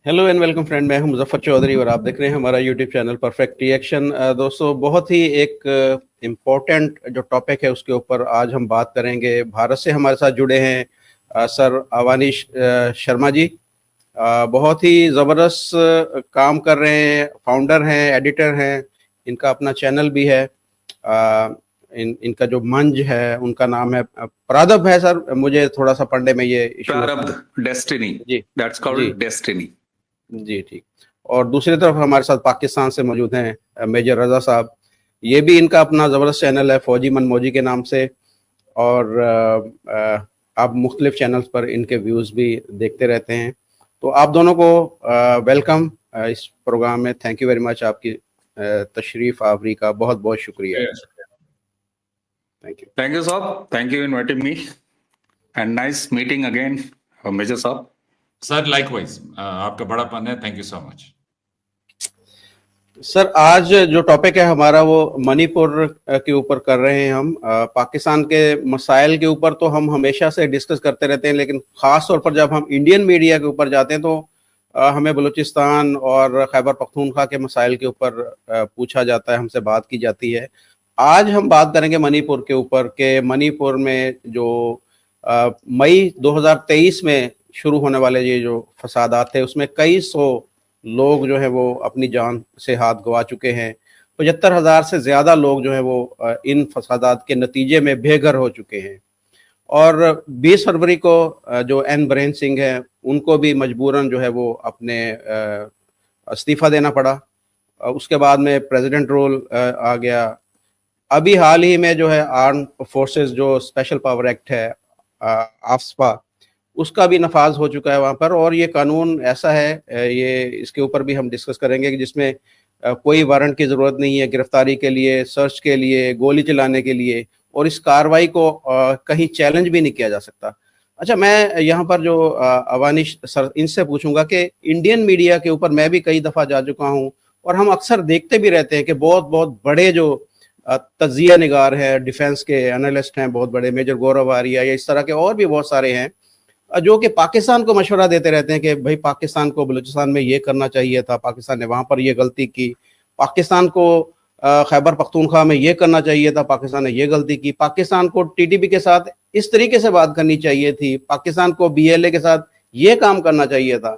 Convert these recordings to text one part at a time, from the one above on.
Hello and welcome friend, मैं हूं मुजफ्फर चौधरी और आप देख रहे हैं हमारा यूट्यूब चैनल परफेक्ट रिएक्शन। दोस्तों, बहुत ही एक इम्पोर्टेंट जो टॉपिक है उसके ऊपर आज हम बात करेंगे। भारत से हमारे साथ जुड़े हैं सर अवानीश शर्मा जी। बहुत ही ज़बरदस्त काम कर रहे हैं, फाउंडर हैं, एडिटर हैं, इनका अपना चैनल भी है। इनका जो मंच है उनका नाम है प्रारब्ध है। सर, मुझे थोड़ा सा पढ़ने में ये इशू होता है। प्रारब्ध, डेस्टिनी, जी दैट्स जी कॉल्ड डेस्टिनी। जी, ठीक। और दूसरी तरफ हमारे साथ पाकिस्तान से मौजूद हैं मेजर रजा साहब। ये भी इनका अपना ज़बरदस्त चैनल है फौजी मन मौजी के नाम से। और आप मुख्तलिफ चैनल्स पर इनके व्यूज़ भी देखते रहते हैं। तो आप दोनों को वेलकम इस प्रोग्राम में। थैंक यू वेरी मच, आपकी तशरीफ़ आवरी का बहुत बहुत शुक्रिया। थैंक यू साहब, thank you inviting me and nice meeting again major साहब। सर लाइकवाइज, आपका बड़ापन है। Thank you so much sir. आज जो टॉपिक है हमारा वो मणिपुर के ऊपर कर रहे हैं हम। पाकिस्तान के मसाइल के ऊपर तो हम हमेशा से डिस्कस करते रहते हैं, लेकिन ख़ास तौर पर जब हम इंडियन मीडिया के ऊपर जाते हैं तो हमें बलूचिस्तान और खैबर पख्तूनख्वा के मसाइल के ऊपर पूछा जाता है, हमसे बात की जाती है। आज हम बात करेंगे मणिपुर के ऊपर के मणिपुर में जो मई 2023 में शुरू होने वाले ये जो फसादात थे उसमें कई सौ लोग जो है वो अपनी जान से हाथ गंवा चुके हैं। 75,000 से ज़्यादा लोग जो है वो इन फसादात के नतीजे में बेघर हो चुके हैं। और 20 फरवरी को जो एन बीरेन सिंह है उनको भी मजबूरन जो है वो अपने इस्तीफ़ा देना पड़ा। उसके बाद में प्रेसिडेंट रूल आ गया। अभी हाल ही में जो है आर्म फोर्सेस जो स्पेशल पावर एक्ट है आफ्सपा, उसका भी नफाज हो चुका है वहाँ पर। और ये कानून ऐसा है, ये इसके ऊपर भी हम डिस्कस करेंगे कि जिसमें कोई वारंट की ज़रूरत नहीं है गिरफ्तारी के लिए, सर्च के लिए, गोली चलाने के लिए, और इस कार्रवाई को कहीं चैलेंज भी नहीं किया जा सकता। अच्छा, मैं यहाँ पर जो अवानिश सर इनसे पूछूंगा कि इंडियन मीडिया के ऊपर मैं भी कई दफ़ा जा चुका हूँ और हम अक्सर देखते भी रहते हैं कि बहुत बहुत बड़े जो तजिया निगार है, डिफेंस के एनालिस्ट हैं बहुत बड़े, मेजर गौरव आर्या या इस तरह के और भी बहुत सारे हैं, जो कि पाकिस्तान को मशवरा देते रहते हैं कि भाई पाकिस्तान को बलूचिस्तान में ये करना चाहिए था, पाकिस्तान ने वहाँ पर ये गलती की, पाकिस्तान को खैबर पख्तूनख्वा में ये करना चाहिए था, पाकिस्तान ने ये गलती की, पाकिस्तान को टीटीपी के साथ इस तरीके से बात करनी चाहिए थी, पाकिस्तान को बीएलए के साथ ये काम करना चाहिए था।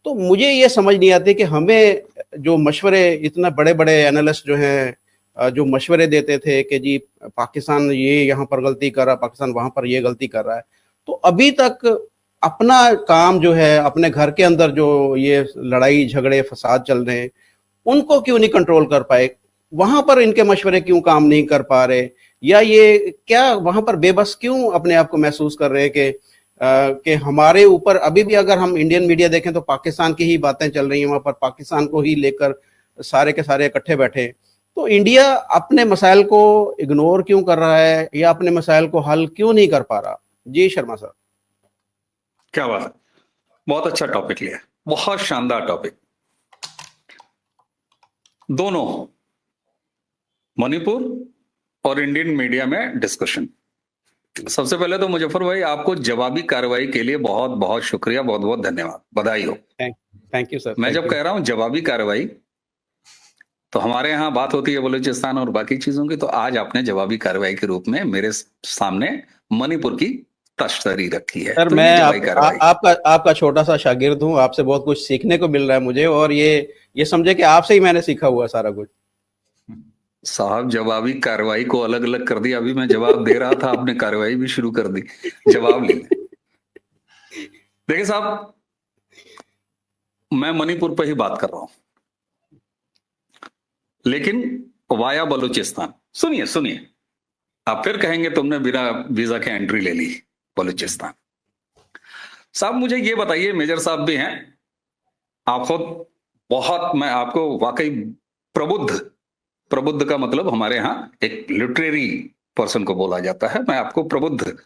तो मुझे ये समझ नहीं आती कि हमें जो मशवरे, इतना बड़े बड़े एनालिस्ट जो हैं जो मशवरे देते थे कि जी पाकिस्तान ये यहाँ पर गलती कर रहा है, पाकिस्तान वहाँ पर ये गलती कर रहा है, तो अभी तक अपना काम जो है अपने घर के अंदर जो ये लड़ाई झगड़े फसाद चल रहे हैं उनको क्यों नहीं कंट्रोल कर पाए? वहां पर इनके मशवरे क्यों काम नहीं कर पा रहे? या ये क्या वहां पर बेबस क्यों अपने आप को महसूस कर रहे हैं कि हमारे ऊपर अभी भी, अगर हम इंडियन मीडिया देखें तो पाकिस्तान की ही बातें चल रही हैं, वहां पर पाकिस्तान को ही लेकर सारे के सारे इकट्ठे बैठे। तो इंडिया अपने मसाइल को इग्नोर क्यों कर रहा है या अपने मसाइल को हल क्यों नहीं कर पा रहा? जी शर्मा सर। क्या बात है, बहुत अच्छा टॉपिक लिया, बहुत शानदार टॉपिक। दोनों मणिपुर और इंडियन मीडिया में डिस्कशन। सबसे पहले तो मुजफ्फर भाई, आपको जवाबी कार्रवाई के लिए बहुत बहुत शुक्रिया, बहुत बहुत धन्यवाद, बधाई हो। Thank you sir. मैं जब कह रहा हूं जवाबी कार्रवाई, तो हमारे यहाँ बात होती है बलूचिस्तान और बाकी चीजों की, तो आज आपने जवाबी कार्रवाई के रूप में मेरे सामने मणिपुर की तश्तरी रखी है। सर, तो मैं आपका छोटा सा शागिर्द हूँ, आपसे बहुत कुछ सीखने को मिल रहा है मुझे, और ये समझे कि आपसे ही मैंने सीखा हुआ सारा कुछ। साहब, जवाबी कार्रवाई को अलग अलग कर दिया। अभी मैं जवाब दे रहा था, आपने कार्रवाई भी शुरू कर दी। जवाब ले देखिए साहब, मैं मणिपुर पर ही बात कर रहा हूं, लेकिन वाया बलूचिस्तान। सुनिए सुनिए, आप फिर कहेंगे तुमने बिना वीजा के एंट्री ले ली बलूचिस्तान। साहब मुझे ये बताइए, मेजर साहब भी हैं, आप खुद बहुत, मैं आपको वाकई प्रबुद्ध का मतलब हमारे यहां एक लिटरेरी पर्सन को बोला जाता है। मैं आपको प्रबुद्ध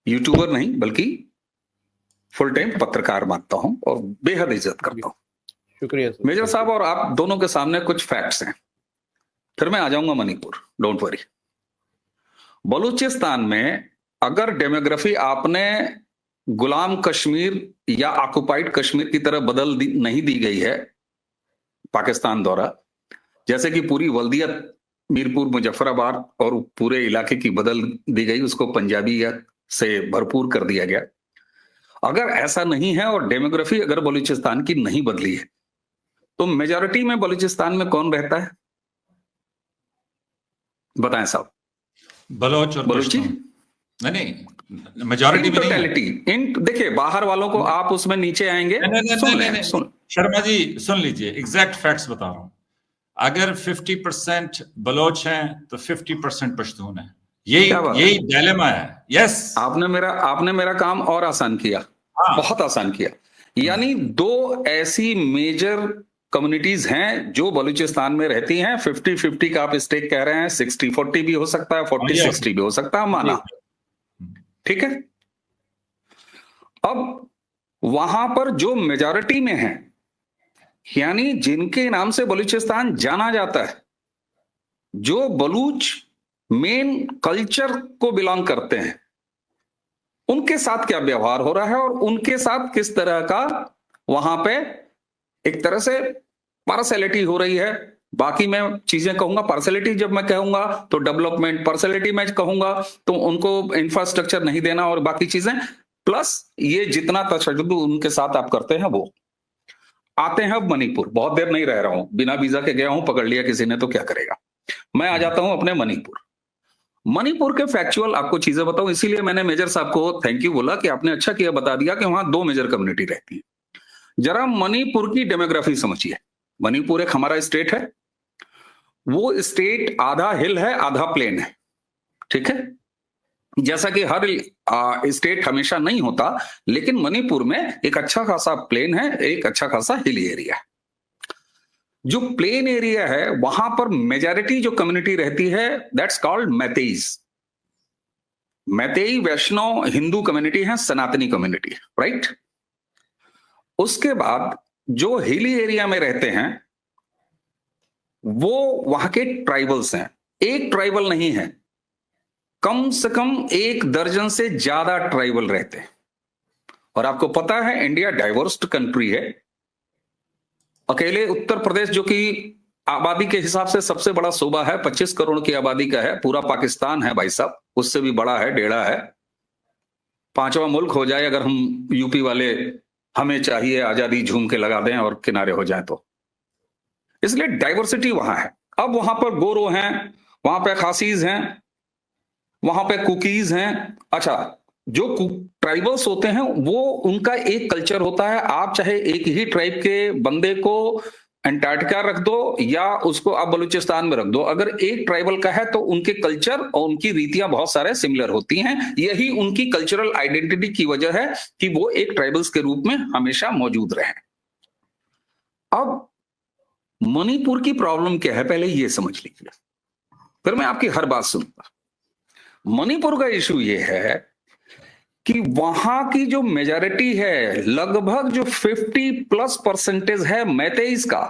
यूट्यूबर नहीं बल्कि फुल टाइम पत्रकार मानता हूं और बेहद इज्जत करता हूं। शुक्रिया सर। मेजर साहब, और आप दोनों के सामने कुछ फैक्ट्स हैं, फिर मैं आ जाऊंगा मणिपुर, डोंट वरी। बलूचिस्तान में अगर डेमोग्राफी आपने गुलाम कश्मीर या ऑक्युपाइड कश्मीर की तरह नहीं दी गई है पाकिस्तान द्वारा, जैसे कि पूरी वल्दियत मीरपुर मुजफ्फराबाद और पूरे इलाके की बदल दी गई, उसको पंजाबियत से भरपूर कर दिया गया। अगर ऐसा नहीं है और डेमोग्राफी अगर बलूचिस्तान की नहीं बदली है, तो मेजॉरिटी में बलूचिस्तान में कौन रहता है बताएं साहब? बलोच और बलूची? नहीं, मेजॉरिटी में नहीं। देखिए, बाहर वालों को आप उसमें नीचे आएंगे। सुन शर्मा जी, सुन लीजिए, एग्जैक्ट फैक्ट्स बता रहा हूं। अगर 50% बलोच हैं तो 50% पश्तून है। यही डायलेमा है। यस, आपने मेरा काम और आसान किया। हाँ। बहुत आसान किया। यानी दो ऐसी मेजर कम्युनिटीज हैं जो बलूचिस्तान में रहती हैं। 50-50 का आप स्टेक कह रहे हैं, 60-40 भी हो सकता है, 40-60 भी हो सकता है, माना, ठीक है। अब वहां पर जो मेजॉरिटी में है, यानी जिनके नाम से बलूचिस्तान जाना जाता है, जो बलूच मेन कल्चर को बिलोंग करते हैं, उनके साथ क्या व्यवहार हो रहा है और उनके साथ किस तरह का वहां पे एक तरह से पार्सलिटी हो रही है। बाकी मैं चीजें कहूंगा, पार्सलिटी जब मैं कहूंगा तो डेवलपमेंट, पार्सलिटी मैं कहूंगा तो उनको इंफ्रास्ट्रक्चर नहीं देना और बाकी चीजें, प्लस ये जितना तशद्दुद उनके साथ आप करते हैं वो। आते हैं अब मणिपुर। बहुत देर नहीं रह रहा हूं, बिना वीजा के गया हूं, पकड़ लिया किसी ने तो क्या करेगा। मैं आ जाता हूं अपने मणिपुर के फैक्चुअल आपको चीजें बताऊं। इसीलिए मैंने मेजर साहब को थैंक यू बोला कि आपने अच्छा किया बता दिया कि वहां दो मेजर कम्युनिटी रहती है। जरा मणिपुर की डेमोग्राफी समझिए। मणिपुर एक हमारा स्टेट है, वो स्टेट आधा हिल है आधा प्लेन है, ठीक है। जैसा कि हर स्टेट हमेशा नहीं होता, लेकिन मणिपुर में एक अच्छा खासा प्लेन है, एक अच्छा खासा हिल एरिया है। जो प्लेन एरिया है वहां पर मेजॉरिटी जो कम्युनिटी रहती है, that's called Meiteis. Meitei Vaishnav Hindu community है, सनातनी कम्युनिटी, राइट। उसके बाद जो हिली एरिया में रहते हैं वो वहां के ट्राइबल्स हैं। एक ट्राइबल नहीं है, कम से कम 1 दर्जन से ज्यादा ट्राइबल रहते हैं। और आपको पता है इंडिया डाइवर्स कंट्री है। अकेले उत्तर प्रदेश, जो कि आबादी के हिसाब से सबसे बड़ा सूबा है, 25 करोड़ की आबादी का है, पूरा पाकिस्तान है भाई साहब, उससे भी बड़ा है, टेढ़ा है। 5वां मुल्क हो जाए अगर हम यूपी वाले हमें चाहिए आजादी झूम के लगा दें और किनारे हो जाए तो। इसलिए डाइवर्सिटी वहां है। अब वहां पर गोरो हैं, वहां पे खासीज हैं, वहां पे कुकीज हैं। अच्छा, जो ट्राइबल्स होते हैं वो उनका एक कल्चर होता है। आप चाहे एक ही ट्राइब के बंदे को अंटार्कटिका रख दो या उसको आप बलूचिस्तान में रख दो, अगर एक ट्राइबल का है तो उनके कल्चर और उनकी रीतियां बहुत सारे सिमिलर होती हैं। यही उनकी कल्चरल आइडेंटिटी की वजह है कि वो एक ट्राइबल्स के रूप में हमेशा मौजूद रहे। अब मणिपुर की प्रॉब्लम क्या है पहले ये समझ लीजिए, फिर मैं आपकी हर बात सुनूंगा। मणिपुर का इशू ये है कि वहां की जो मेजॉरिटी है, लगभग जो 50+ % है मैतेईज का,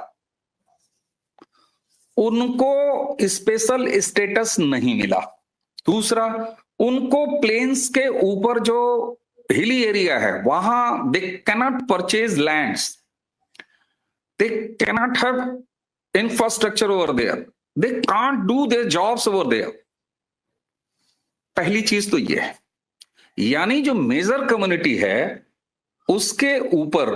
उनको स्पेशल स्टेटस नहीं मिला। दूसरा, उनको प्लेन्स के ऊपर जो हिली एरिया है वहां they cannot purchase lands, they cannot have infrastructure over there, they can't do their jobs over there. पहली चीज तो ये है। यानी जो मेजर कम्युनिटी है उसके ऊपर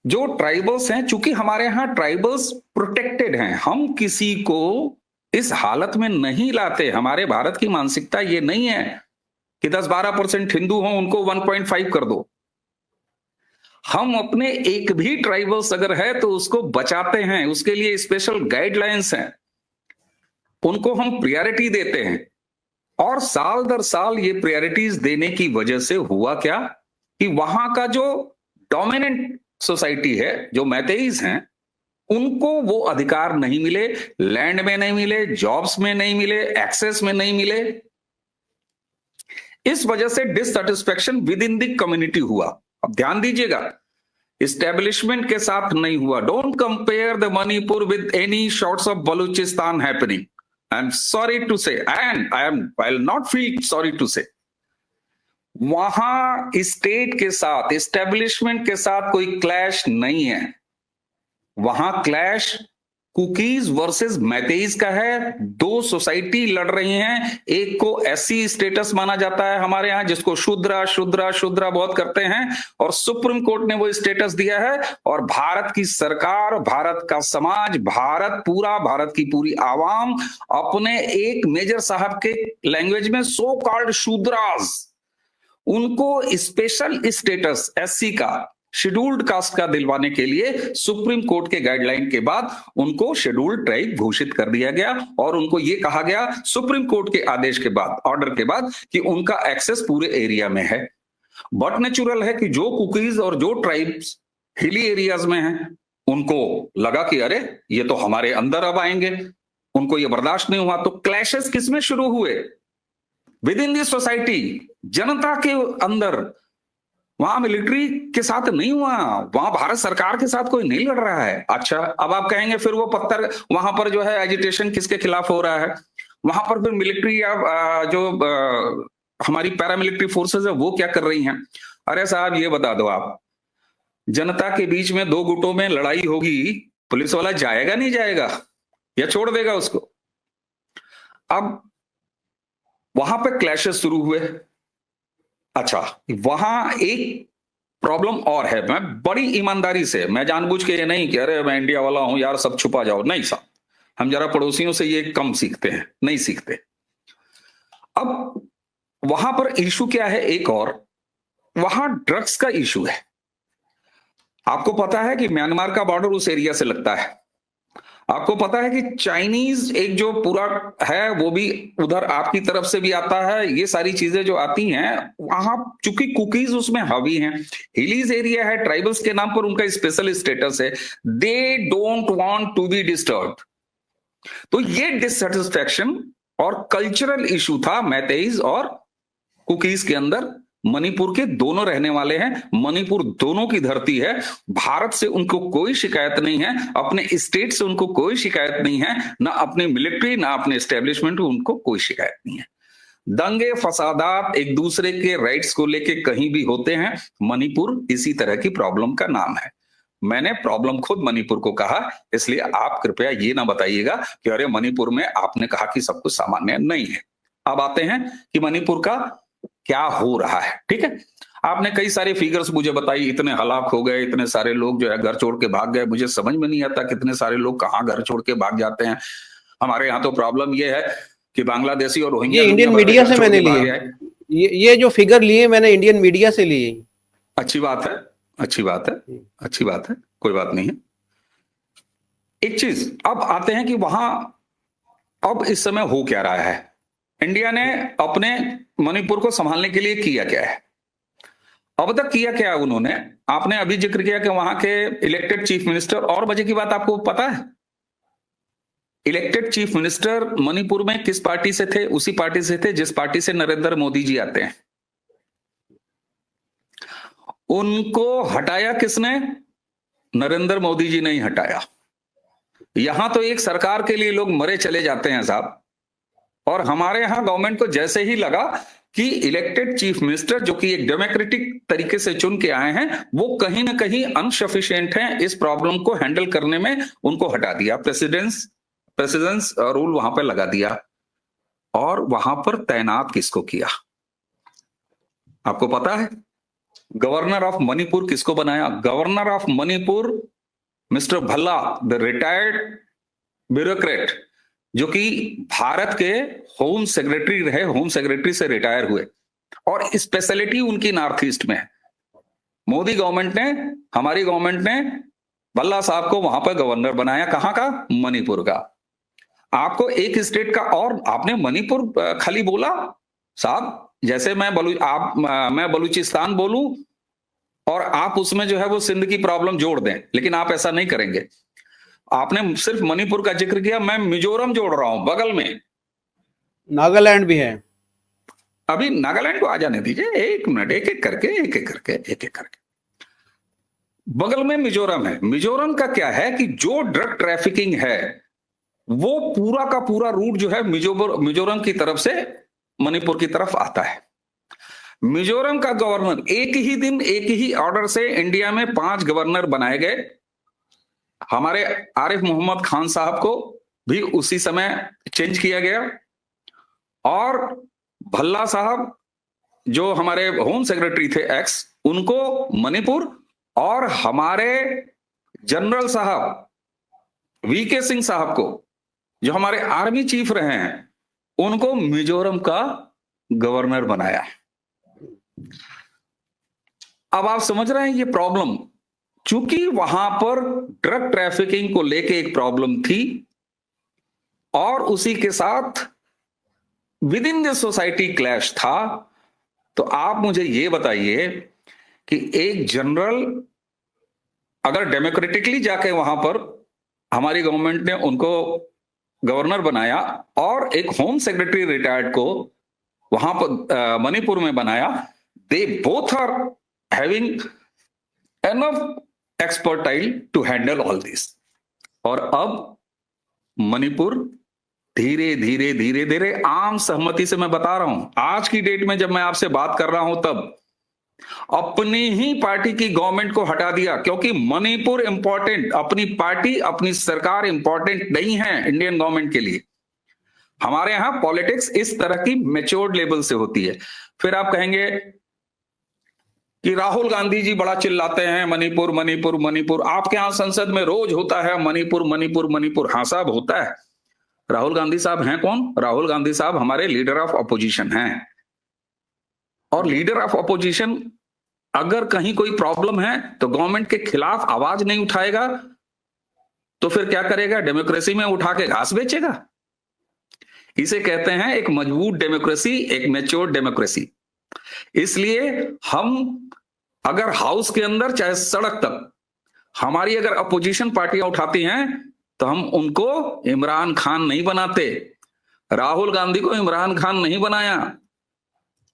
जो ट्राइबल्स हैं, चूंकि हमारे यहां ट्राइबल्स प्रोटेक्टेड हैं, हम किसी को इस हालत में नहीं लाते। हमारे भारत की मानसिकता ये नहीं है कि 10-12% हिंदू हो उनको 1.5 कर दो। हम अपने एक भी ट्राइबल्स अगर है तो उसको बचाते हैं, उसके लिए स्पेशल गाइडलाइंस हैं, उनको हम प्रायोरिटी देते हैं। और साल दर साल ये प्रायोरिटीज देने की वजह से हुआ क्या कि वहां का जो डोमिनेंट सोसाइटी है, जो मैतेईज हैं, उनको वो अधिकार नहीं मिले, लैंड में नहीं मिले, जॉब्स में नहीं मिले, एक्सेस में नहीं मिले। इस वजह से dissatisfaction with in the community हुआ। अब ध्यान दीजिएगा, एस्टेब्लिशमेंट के साथ नहीं हुआ। Don't compare the Manipur with any shorts of Balochistan happening. I'm sorry to say, and I'll not feel sorry to say, वहां स्टेट के साथ, एस्टेब्लिशमेंट के साथ कोई क्लैश नहीं है। वहां क्लैश कुकीज वर्सेस मैतेईज का है। दो सोसाइटी लड़ रही हैं। एक को एससी स्टेटस माना जाता है हमारे यहां, जिसको शूद्रा शूद्रा शूद्रा बहुत करते हैं, और सुप्रीम कोर्ट ने वो स्टेटस दिया है। और भारत की सरकार, भारत का समाज, भारत की पूरी आवाम अपने एक मेजर साहब के लैंग्वेज में सो कॉल्ड शूद्रास, उनको स्पेशल स्टेटस एससी का, शेड्यूल्ड कास्ट का दिलवाने के लिए सुप्रीम कोर्ट के गाइडलाइन के बाद उनको शेड्यूल्ड ट्राइब घोषित कर दिया गया। और उनको यह कहा गया सुप्रीम कोर्ट के आदेश के बाद, ऑर्डर के बाद, कि उनका एक्सेस पूरे एरिया में है। बट नेचुरल है कि जो कुकीज और जो ट्राइब्स हिली एरियाज में हैं, उनको लगा कि अरे ये तो हमारे अंदर अब आएंगे, उनको ये बर्दाश्त नहीं हुआ। तो क्लैशेस किसमें शुरू हुए? विद इन दी सोसाइटी, जनता के अंदर। वहां मिलिट्री के साथ नहीं हुआ, वहां भारत सरकार के साथ कोई नहीं लड़ रहा है। अच्छा, अब आप कहेंगे फिर वो पत्थर, वहां पर जो है एजिटेशन किसके खिलाफ हो रहा है? वहां पर फिर मिलिट्री या जो हमारी पैरामिलिट्री फोर्सेस है वो क्या कर रही हैं? अरे साहब ये बता दो, आप जनता के बीच में दो गुटों में लड़ाई होगी, पुलिस वाला जाएगा नहीं जाएगा या छोड़ देगा उसको? अब वहां पे क्लैशेस शुरू हुए। अच्छा, वहां एक प्रॉब्लम और है। मैं बड़ी ईमानदारी से, मैं जानबूझ के ये नहीं कि अरे मैं इंडिया वाला हूं यार सब छुपा जाओ, नहीं साहब, हम जरा पड़ोसियों से ये कम सीखते हैं, नहीं सीखते। अब वहां पर इशू क्या है एक और, वहां ड्रग्स का इशू है। आपको पता है कि म्यांमार का बॉर्डर उस एरिया से लगता है। आपको पता है कि चाइनीज एक जो पूरा है वो भी उधर आपकी तरफ से भी आता है। ये सारी चीजें जो आती हैं वहां, चूंकि कुकीज उसमें हावी हैं, हिलीज एरिया है, ट्राइबल्स के नाम पर उनका स्पेशल स्टेटस है, they don't want to be disturbed. तो ये डिससेटिस्फैक्शन और कल्चरल इशू था मैतेईज और कुकीज के अंदर। मणिपुर के दोनों रहने वाले हैं, मणिपुर दोनों की धरती है, भारत से उनको कोई शिकायत नहीं है, अपने स्टेट से उनको कोई शिकायत नहीं है, ना अपने मिलिट्री ना अपने एस्टेब्लिशमेंट को उनको कोई शिकायत नहीं है। दंगे फसादात एक दूसरे के राइट्स को लेके कहीं भी होते हैं, मणिपुर इसी तरह की प्रॉब्लम का नाम है। मैंने प्रॉब्लम खुद मणिपुर को कहा, इसलिए आप कृपया ये ना बताइएगा कि अरे मणिपुर में आपने कहा कि सब कुछ सामान्य नहीं है। अब आते हैं कि मणिपुर का क्या हो रहा है। ठीक है, आपने कई सारे फिगर्स मुझे बताई, इतने हलाक हो गए, इतने सारे लोग जो है घर छोड़ के भाग गए। मुझे समझ में नहीं आता कितने सारे लोग कहाँ घर छोड़ के भाग जाते हैं। हमारे यहाँ तो प्रॉब्लम ये है कि बांग्लादेशी और रोहिंग्या, ये इंडियन मीडिया से मैंने लिए, ये जो फिगर लिए मैंने इंडियन मीडिया से लिए। अच्छी बात है, अच्छी बात है, अच्छी बात है, कोई बात नहीं है। एक चीज अब आते हैं कि वहां अब इस समय हो क्या रहा है। इंडिया ने अपने मणिपुर को संभालने के लिए किया क्या है, अब तक किया क्या है उन्होंने? आपने अभी जिक्र किया कि वहां के इलेक्टेड चीफ मिनिस्टर, और वजह की बात आपको पता है? इलेक्टेड चीफ मिनिस्टर मणिपुर में किस पार्टी से थे? उसी पार्टी से थे जिस पार्टी से नरेंद्र मोदी जी आते हैं। उनको हटाया किसने? नरेंद्र मोदी जी नहीं हटाया। यहां तो एक सरकार के लिए लोग मरे चले जाते हैं साहब, और हमारे यहां गवर्नमेंट को जैसे ही लगा कि इलेक्टेड चीफ मिनिस्टर जो कि एक डेमोक्रेटिक तरीके से चुन के आए हैं, वो कहीं ना कहीं अनसफिशिएंट हैं इस प्रॉब्लम को हैंडल करने में, उनको हटा दिया। प्रेसिडेंस रूल वहां पर लगा दिया। और वहां पर तैनात किसको किया आपको पता है? गवर्नर ऑफ मणिपुर किसको बनाया? Governor of Manipur mister Bhalla, the retired bureaucrat, जो कि भारत के होम सेक्रेटरी रहे, होम सेक्रेटरी से रिटायर हुए, और स्पेशलिटी उनकी नॉर्थ ईस्ट में है। मोदी गवर्नमेंट ने, हमारी गवर्नमेंट ने भल्ला साहब को वहां पर गवर्नर बनाया। कहां का? मणिपुर का। आपको एक स्टेट का, और आपने मणिपुर खाली बोला साहब, जैसे मैं बलूचिस्तान बोलूं और आप उसमें जो है वो सिंध की प्रॉब्लम जोड़ दें, लेकिन आप ऐसा नहीं करेंगे। आपने सिर्फ मणिपुर का जिक्र किया, मैं मिजोरम जोड़ रहा हूं, बगल में नागालैंड भी है। अभी नागालैंड को आ जाने दीजिए, एक मिनट, एक एक करके बगल में मिजोरम है। मिजोरम का क्या है कि जो ड्रग ट्रैफिकिंग है वो पूरा का पूरा रूट जो है मिजोरम की तरफ से मणिपुर की तरफ आता है। मिजोरम का गवर्नर, एक ही दिन एक ही ऑर्डर से इंडिया में 5 गवर्नर बनाए गए। हमारे आरिफ मोहम्मद खान साहब को भी उसी समय चेंज किया गया, और भल्ला साहब जो हमारे होम सेक्रेटरी थे एक्स, उनको मणिपुर, और हमारे जनरल साहब वीके सिंह साहब को जो हमारे आर्मी चीफ रहे हैं, उनको मिजोरम का गवर्नर बनाया। अब आप समझ रहे हैं ये प्रॉब्लम, चूंकि वहां पर ड्रग ट्रैफिकिंग को लेके एक प्रॉब्लम थी, और उसी के साथ with in the society clash था। तो आप मुझे ये बताइए कि एक जनरल अगर डेमोक्रेटिकली जाके वहां पर हमारी गवर्नमेंट ने उनको गवर्नर बनाया, और एक होम सेक्रेटरी रिटायर्ड को वहां पर मणिपुर में बनाया, they both are having enough expertise to handle all this. और अब मणिपुर धीरे धीरे धीरे धीरे आम सहमति से, मैं बता रहा हूं, आज की डेट में जब मैं आपसे बात कर रहा हूं तब अपनी ही पार्टी की गवर्नमेंट को हटा दिया, क्योंकि मणिपुर इंपॉर्टेंट, अपनी पार्टी अपनी सरकार इंपॉर्टेंट नहीं है इंडियन गवर्नमेंट के लिए। हमारे यहां पॉलिटिक्स इस तरह की मैच्योर्ड लेवल से होती है। फिर आप कहेंगे कि राहुल गांधी जी बड़ा चिल्लाते हैं मणिपुर मणिपुर मणिपुर, आपके यहां संसद में रोज होता है मणिपुर मणिपुर मणिपुर। हाँ साहब, होता है। राहुल गांधी साहब हैं कौन? राहुल गांधी साहब हमारे लीडर ऑफ अपोजिशन हैं, और लीडर ऑफ अपोजिशन अगर कहीं कोई प्रॉब्लम है तो गवर्नमेंट के खिलाफ आवाज नहीं उठाएगा, तो फिर क्या करेगा? डेमोक्रेसी में उठा के घास बेचेगा। इसे कहते हैं एक मजबूत डेमोक्रेसी, एक मैच्योर डेमोक्रेसी। इसलिए हम अगर हाउस के अंदर चाहे सड़क तक हमारी अगर अपोजिशन पार्टियां उठाती हैं तो हम उनको इमरान खान नहीं बनाते। राहुल गांधी को इमरान खान नहीं बनाया।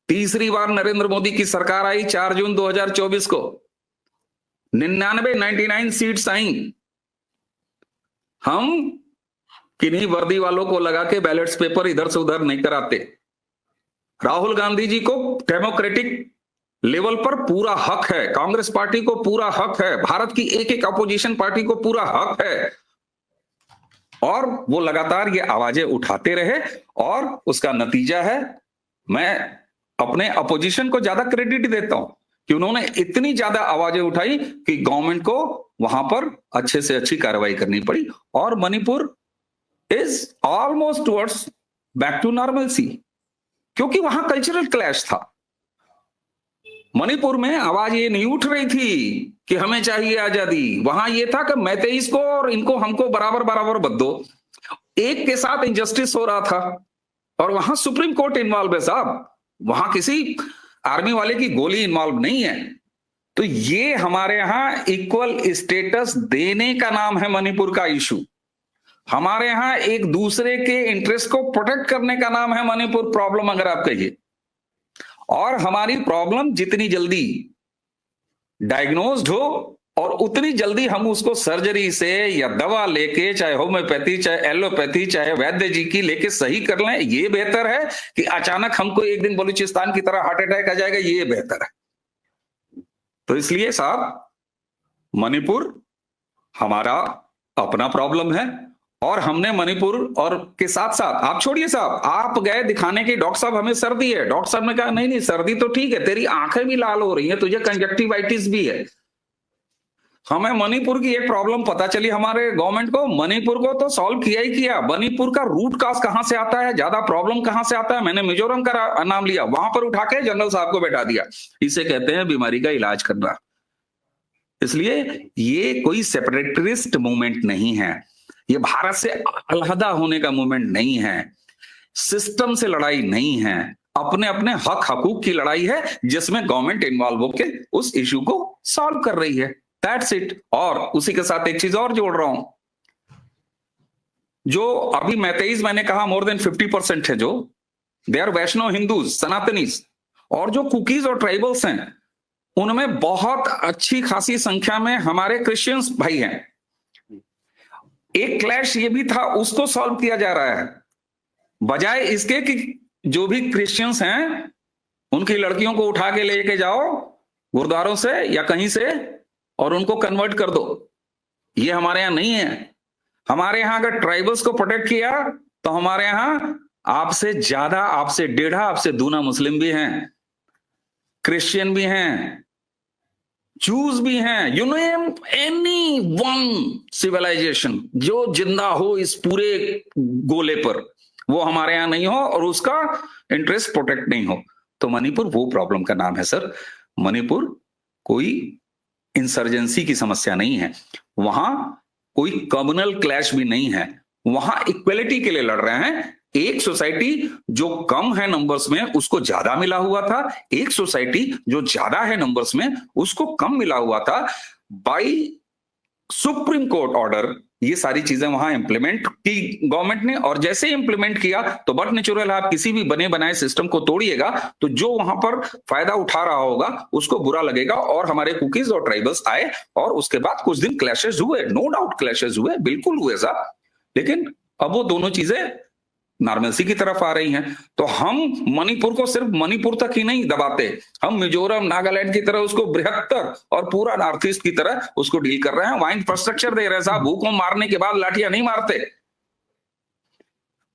तीसरी बार नरेंद्र मोदी की सरकार आई 4 जून 2024 को, 99 सीट्स आई। हम किन्हीं वर्दी वालों को लगा के बैलेट्स पेपर इधर से उधर नहीं कराते। राहुल गांधी जी को डेमोक्रेटिक लेवल पर पूरा हक है, कांग्रेस पार्टी को पूरा हक है, भारत की एक एक अपोजिशन पार्टी को पूरा हक है, और वो लगातार ये आवाजें उठाते रहे, और उसका नतीजा है, मैं अपने अपोजिशन को ज्यादा क्रेडिट देता हूं कि उन्होंने इतनी ज्यादा आवाजें उठाई कि गवर्नमेंट को वहां पर अच्छे से अच्छी कार्रवाई करनी पड़ी, और Manipur is almost towards back to normalcy, क्योंकि वहां कल्चरल क्लैश था। मणिपुर में आवाज ये नहीं उठ रही थी कि हमें चाहिए आजादी, वहां ये था कि मैतेईस को और इनको हमको बराबर बराबर बदलो। एक के साथ इनजस्टिस हो रहा था, और वहां सुप्रीम कोर्ट इन्वॉल्व है साहब, वहां किसी आर्मी वाले की गोली इन्वॉल्व नहीं है। तो ये हमारे यहां इक्वल स्टेटस देने का नाम है मणिपुर का इशू। हमारे यहां एक दूसरे के इंटरेस्ट को प्रोटेक्ट करने का नाम है मणिपुर प्रॉब्लम, अगर आप कहिए। और हमारी प्रॉब्लम जितनी जल्दी डायग्नोज्ड हो और उतनी जल्दी हम उसको सर्जरी से या दवा लेके, चाहे होम्योपैथी, चाहे एलोपैथी, चाहे वैद्य जी की लेके सही कर लें, ये बेहतर है कि अचानक हमको एक दिन बलूचिस्तान की तरह हार्ट अटैक आ जाएगा, ये बेहतर है। तो इसलिए साहब, मणिपुर हमारा अपना प्रॉब्लम है, और हमने मणिपुर और के साथ साथ, आप छोड़िए साहब, आप गए दिखाने के, डॉक्टर साहब हमें सर्दी है, डॉक्टर साहब ने कहा नहीं नहीं सर्दी तो ठीक है, तेरी आंखें भी लाल हो रही हैं, तुझे कंजक्टिवाइटिस भी है। हमें मणिपुर की एक प्रॉब्लम पता चली हमारे गवर्नमेंट को, मणिपुर को तो सॉल्व किया ही किया, मणिपुर का रूट काज कहां से आता है, ज्यादा प्रॉब्लम कहां से आता है, मैंने मिजोरम का नाम लिया, वहां पर उठा के जनरल साहब को बैठा दिया। इसे कहते हैं बीमारी का इलाज करना। इसलिए ये कोई सेपरेटिस्ट मूवमेंट नहीं है, ये भारत से अलहदा होने का मूवमेंट नहीं है, सिस्टम से लड़ाई नहीं है, अपने अपने हक हकूक की लड़ाई है, जिसमें गवर्नमेंट इन्वॉल्व होकर उस इशू को सॉल्व कर रही है। That's it. और उसी के साथ एक चीज और जोड़ रहा हूं, जो अभी मैतेईस मैंने कहा मोर देन 50% है, जो दे आर वैष्णव हिंदूज, सनातनीज, और जो कुकीज और ट्राइबल्स हैं उनमें बहुत अच्छी खासी संख्या में हमारे क्रिश्चियंस भाई हैं। एक क्लैश ये भी था, उसको सॉल्व किया जा रहा है, बजाय इसके कि जो भी क्रिश्चियंस हैं उनकी लड़कियों को उठा के लेके जाओ गुरुद्वारों से या कहीं से और उनको कन्वर्ट कर दो। ये हमारे यहाँ नहीं है। हमारे यहाँ अगर ट्राइबल्स को प्रोटेक्ट किया तो हमारे यहाँ आपसे ज्यादा, आपसे डेढ़ा, आपसे दूना मुस्लिम भी हैं, क्रिश्चियन भी हैं, जूस भी हैं, you name any one civilization जो जिंदा हो इस पूरे गोले पर, वो हमारे यहाँ नहीं हो और उसका इंटरेस्ट प्रोटेक्ट नहीं हो। तो मणिपुर वो प्रॉब्लम का नाम है सर। मणिपुर कोई इंसर्जेंसी की समस्या नहीं है, वहां कोई कम्युनल क्लैश भी नहीं है, वहां इक्वलिटी के लिए लड़ रहे हैं। एक सोसाइटी जो कम है नंबर्स में उसको ज्यादा मिला हुआ था, एक सोसाइटी जो ज्यादा है नंबर्स में उसको कम मिला हुआ था। बाय सुप्रीम कोर्ट ऑर्डर ये सारी चीजें वहां इंप्लीमेंट की गवर्नमेंट ने, और जैसे ही इंप्लीमेंट किया तो बट नेचुरल, आप किसी भी बने बनाए सिस्टम को तोड़िएगा तो जो वहां पर फायदा उठा रहा होगा उसको बुरा लगेगा। और हमारे कुकीज और ट्राइबल्स आए और उसके बाद कुछ दिन क्लैशेस हुए, नो डाउट क्लैशेस हुए, बिल्कुल हुए साहब, लेकिन अब वो दोनों चीजें नॉर्मलसी की तरफ आ रही हैं। तो हम मणिपुर को सिर्फ मणिपुर तक ही नहीं दबाते, हम मिजोरम नागालैंड की तरह उसको बृहत्तर और पूरा नॉर्थ ईस्ट की तरह उसको डील कर रहे हैं। वहां इंफ्रास्ट्रक्चर दे रहे हैं साहब। भूखों मारने के बाद लाठियां नहीं मारते,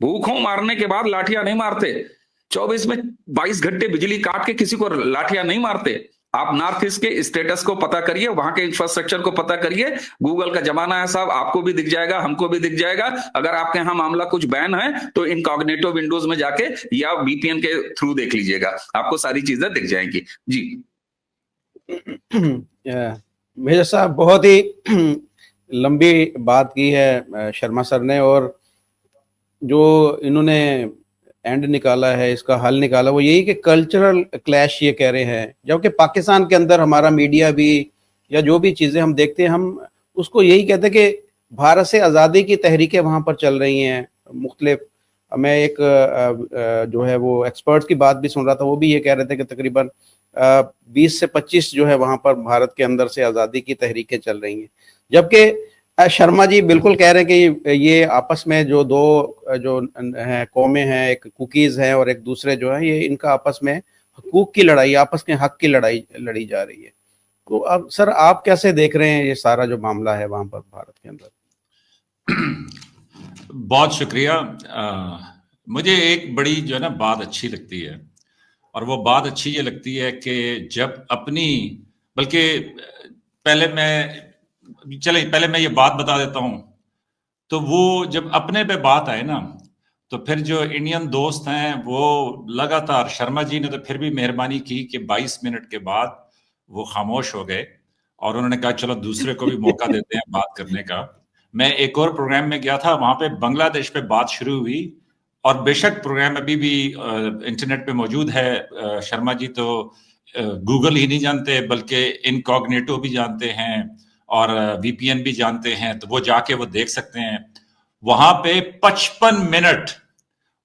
भूखों मारने के बाद लाठियां नहीं मारते, 24 में 22 घंटे बिजली काट के किसी को लाठियां नहीं मारते। आप नॉर्थ ईस्ट के स्टेटस को पता करिए, वहां के इंफ्रास्ट्रक्चर को पता करिए। गूगल का जमाना है साहब, आपको भी दिख जाएगा, हमको भी दिख जाएगा। अगर आपके यहाँ मामला कुछ बैन है तो इनकॉग्निटो विंडोज में जाके या वीपीएन के थ्रू देख लीजिएगा, आपको सारी चीजें दिख जाएंगी। जी मेजर साहब, बहुत ही लंबी बात की है शर्मा सर ने, और जो इन्होंने एंड निकाला है, इसका हल निकाला, वो यही कि कल्चरल क्लैश ये कह रहे हैं। जबकि पाकिस्तान के अंदर हमारा मीडिया भी या जो भी चीज़ें हम देखते हैं, हम उसको यही कहते हैं कि भारत से आज़ादी की तहरीकें वहाँ पर चल रही हैं मुख्तलिफ। मैं एक जो है वो एक्सपर्ट्स की बात भी सुन रहा था, वो भी ये कह रहे थे कि तकरीबन 20 से 25 जो है वहाँ पर भारत के अंदर से आज़ादी की तहरीकें चल रही हैं। जबकि शर्मा जी बिल्कुल कह रहे हैं कि ये आपस में जो दो जो हैं कौमें हैं, एक कुकीज हैं और एक दूसरे जो है, ये इनका आपस में हकूक की लड़ाई, आपस के हक की लड़ाई लड़ी जा रही है। तो अब सर आप कैसे देख रहे हैं ये सारा जो मामला है वहां पर भारत के अंदर? बहुत शुक्रिया। मुझे एक बड़ी जो है ना बात अच्छी लगती है, और वो बात अच्छी ये लगती है कि जब अपनी, बल्कि पहले मैं ये बात बता देता हूं, तो वो जब अपने पे बात आए ना, तो फिर जो इंडियन दोस्त हैं वो लगातार, शर्मा जी ने तो फिर भी मेहरबानी की कि 22 मिनट के बाद वो खामोश हो गए और उन्होंने कहा चलो दूसरे को भी मौका देते हैं बात करने का। मैं एक और प्रोग्राम में गया था, वहां पे बांग्लादेश पे बात शुरू हुई, और बेशक प्रोग्राम अभी भी इंटरनेट पे मौजूद है। शर्मा जी तो गूगल ही नहीं जानते बल्कि इनकॉग्निटो भी जानते हैं और वीपीएन भी जानते हैं, तो वो जाके वो देख सकते हैं। वहां पे 55 मिनट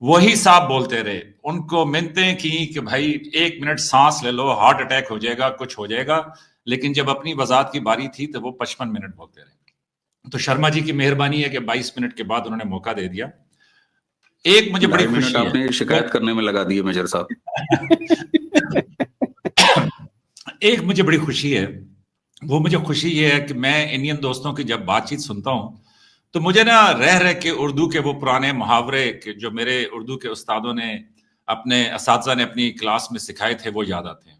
वही साहब बोलते रहे, उनको मिन्नतें की कि भाई 1 मिनट सांस ले लो, हार्ट अटैक हो जाएगा, कुछ हो जाएगा, लेकिन जब अपनी वजाहत की बारी थी तो वो 55 मिनट बोलते रहे। तो शर्मा जी की मेहरबानी है कि 22 मिनट के बाद उन्होंने मौका दे दिया। एक मुझे बड़ी खुशी है, आपने शिकायत करने में लगा दी है मेजर साहब। एक मुझे बड़ी खुशी है, वो मुझे खुशी ये है कि मैं इंडियन दोस्तों की जब बातचीत सुनता हूं तो मुझे ना रह के उर्दू के वो पुराने मुहावरे के जो मेरे उर्दू के उस्तादों ने, अपने असातिज़ा ने अपनी क्लास में सिखाए थे, वो याद आते हैं।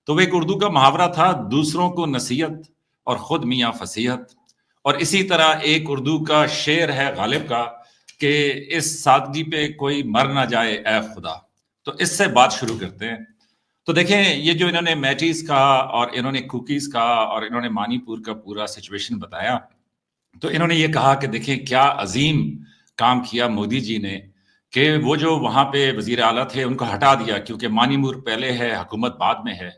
तो वो एक उर्दू का मुहावरा था, दूसरों को नसीहत और खुद मियाँ फसीहत। और इसी तरह एक उर्दू का शेर है गालिब का कि इस सादगी पे कोई मर ना जाए ऐ खुदा। तो इससे बात शुरू करते हैं। तो देखें, ये जो इन्होंने मैटीज का और इन्होंने कुकीज का और इन्होंने मणिपुर का पूरा सिचुएशन बताया, तो इन्होंने ये कहा कि देखें क्या अजीम काम किया मोदी जी ने कि वो जो वहां पे वजीर आला थे उनको हटा दिया, क्योंकि मणिपुर पहले है, हुकूमत बाद में है।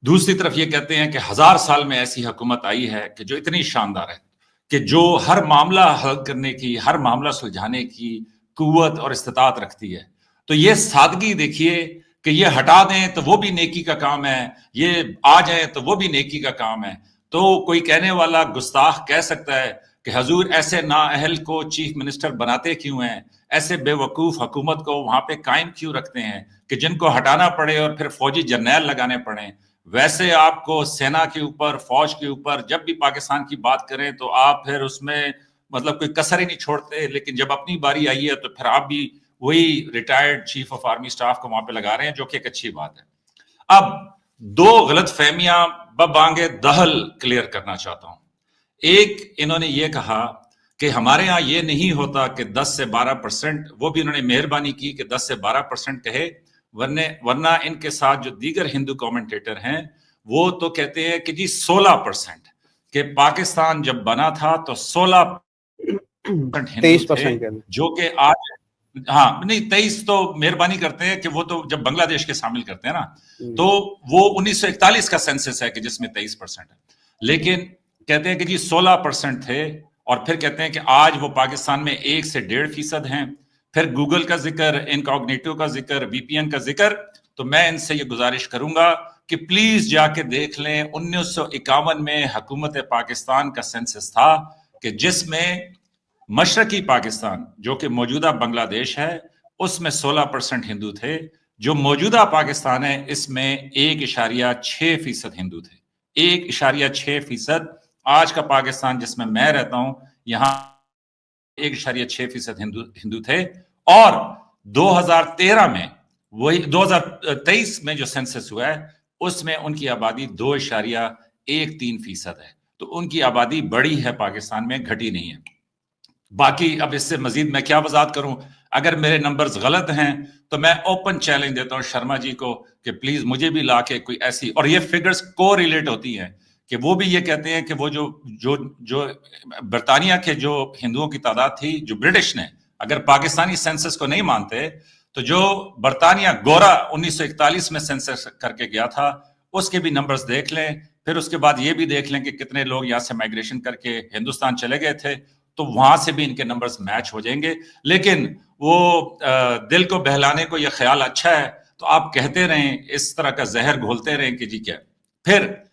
दूसरी तरफ ये कहते हैं कि 1000 साल में ऐसी हुकूमत आई है कि जो इतनी शानदार है कि जो हर मामला हल करने की, हर मामला सुलझाने की कुव्वत और इस्तिताअत रखती है। तो ये सादगी देखिए कि ये हटा दें तो वो भी नेकी का काम है, ये आ जाए तो वो भी नेकी का काम है। तो कोई कहने वाला गुस्ताख कह सकता है कि हजूर ऐसे नाअहल को चीफ मिनिस्टर बनाते क्यों हैं, ऐसे बेवकूफ हुकूमत को वहां पे कायम क्यों रखते हैं कि जिनको हटाना पड़े और फिर फौजी जर्नैल लगाने पड़े। वैसे आपको सेना के ऊपर, फौज के ऊपर जब भी पाकिस्तान की बात करें तो आप फिर उसमें मतलब कोई कसर ही नहीं छोड़ते, लेकिन जब अपनी बारी आई है तो फिर आप भी वही retired chief of army staff को वहां पे लगा रहे हैं, जो कि एक अच्छी बात है। अब दो गलत फहमियां बबांगे दहल क्लियर करना चाहता हूं। एक, इन्होंने ये कहा कि हमारे यहां ये नहीं होता कि 10 से 12%, वो भी इन्होंने मेहरबानी की कि 10 से 12% कहे, वरना इनके साथ जो दीगर हिंदू कमेंटेटर हैं वो तो कहते हैं कि जी 16%, कि पाकिस्तान जब बना था तो 16% हिंदू थे, जो कि आज, हाँ नहीं 23 तो मेहरबानी करते हैं कि वो तो जब बांग्लादेश के शामिल करते हैं ना, तो वो 1941 का सेंसस है कि जिसमें 23% है, लेकिन कहते हैं कि जी 16% थे। और फिर कहते हैं कि आज वो पाकिस्तान में 1 से 1.5% हैं। फिर गूगल का जिक्र, इनकॉग्निटो का जिक्र, वीपीएन का जिक्र। तो मैं इनसे ये गुजारिश करूंगा कि प्लीज जाके देख लें, 1951 में हुकूमत पाकिस्तान का सेंसस था कि जिसमें मशरकी पाकिस्तान जो कि मौजूदा बांग्लादेश है उसमें 16% हिंदू थे, जो मौजूदा पाकिस्तान है इसमें 1.6% हिंदू थे। 1.6%। आज का पाकिस्तान जिसमें मैं रहता हूं, यहां 1.6% हिंदू थे। और 2013 में, वही 2023 में जो सेंसस हुआ है उसमें उनकी आबादी 2.13% है। तो उनकी आबादी बढ़ी है पाकिस्तान में, घटी नहीं है। बाकी अब इससे मजीद मैं क्या वजाहत करूं, अगर मेरे नंबर्स गलत हैं तो मैं ओपन चैलेंज देता हूं शर्मा जी को कि प्लीज मुझे भी लाके कोई ऐसी, और ये फिगर्स को रिलेट होती हैं कि वो भी ये कहते हैं कि वो जो बरतानिया के जो हिंदुओं की तादाद थी, जो ब्रिटिश ने, अगर पाकिस्तानी सेंसस को नहीं मानते तो जो बरतानिया गोरा 1941 में सेंसस करके गया था उसके भी नंबर्स देख लें। फिर उसके बाद ये भी देख लें कि कितने लोग यहाँ से माइग्रेशन करके हिंदुस्तान चले गए थे, तो वहां से भी इनके नंबर्स मैच हो जाएंगे। लेकिन वो दिल को बहलाने को ये ख्याल अच्छा है तो आप कहते रहें, इस तरह का जहर घोलते रहें कि जी क्या। फिर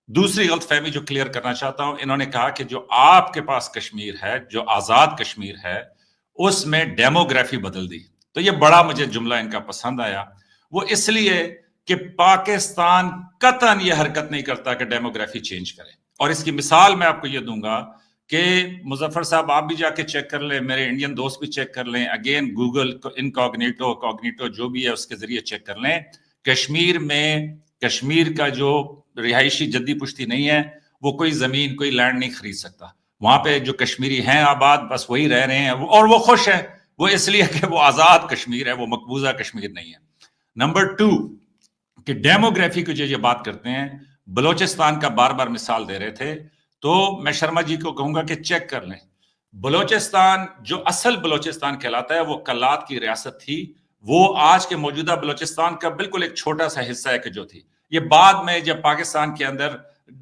दूसरी गलतफहमी जो क्लियर करना चाहता हूं, इन्होंने कहा कि जो आपके पास कश्मीर है, जो आजाद कश्मीर है, उसमें डेमोग्राफी बदल दी। तो ये बड़ा मुझे जुमला इनका पसंद आया। वो इसलिए कि पाकिस्तान कतन ये हरकत नहीं करता कि डेमोग्राफी चेंज करे। और इसकी मिसाल मैं आपको ये दूंगा कि मुजफ्फर साहब आप भी जाके चेक कर लें, मेरे इंडियन दोस्त भी चेक कर लें, अगेन गूगल इनकॉग्निटो जो भी है उसके जरिए चेक कर लें। कश्मीर में, कश्मीर का जो रिहायशी जद्दी पुश्ती नहीं है, वो कोई जमीन, कोई लैंड नहीं खरीद सकता। वहां पे जो कश्मीरी हैं आबाद, बस वही रह रहे हैं, और वो खुश है। वो इसलिए कि वो आजाद कश्मीर है, वो मकबूजा कश्मीर नहीं है। नंबर 2 कि डेमोग्राफी की जो बात करते हैं, बलोचिस्तान का बार बार मिसाल दे रहे थे, तो मैं शर्मा जी को कहूंगा कि चेक कर लें। बलोचिस्तान जो असल बलोचिस्तान कहलाता है, वो कलात की रियासत थी। वो आज के मौजूदा बलोचिस्तान का बिल्कुल एक छोटा सा हिस्सा है कि जो थी। ये बाद में जब पाकिस्तान के अंदर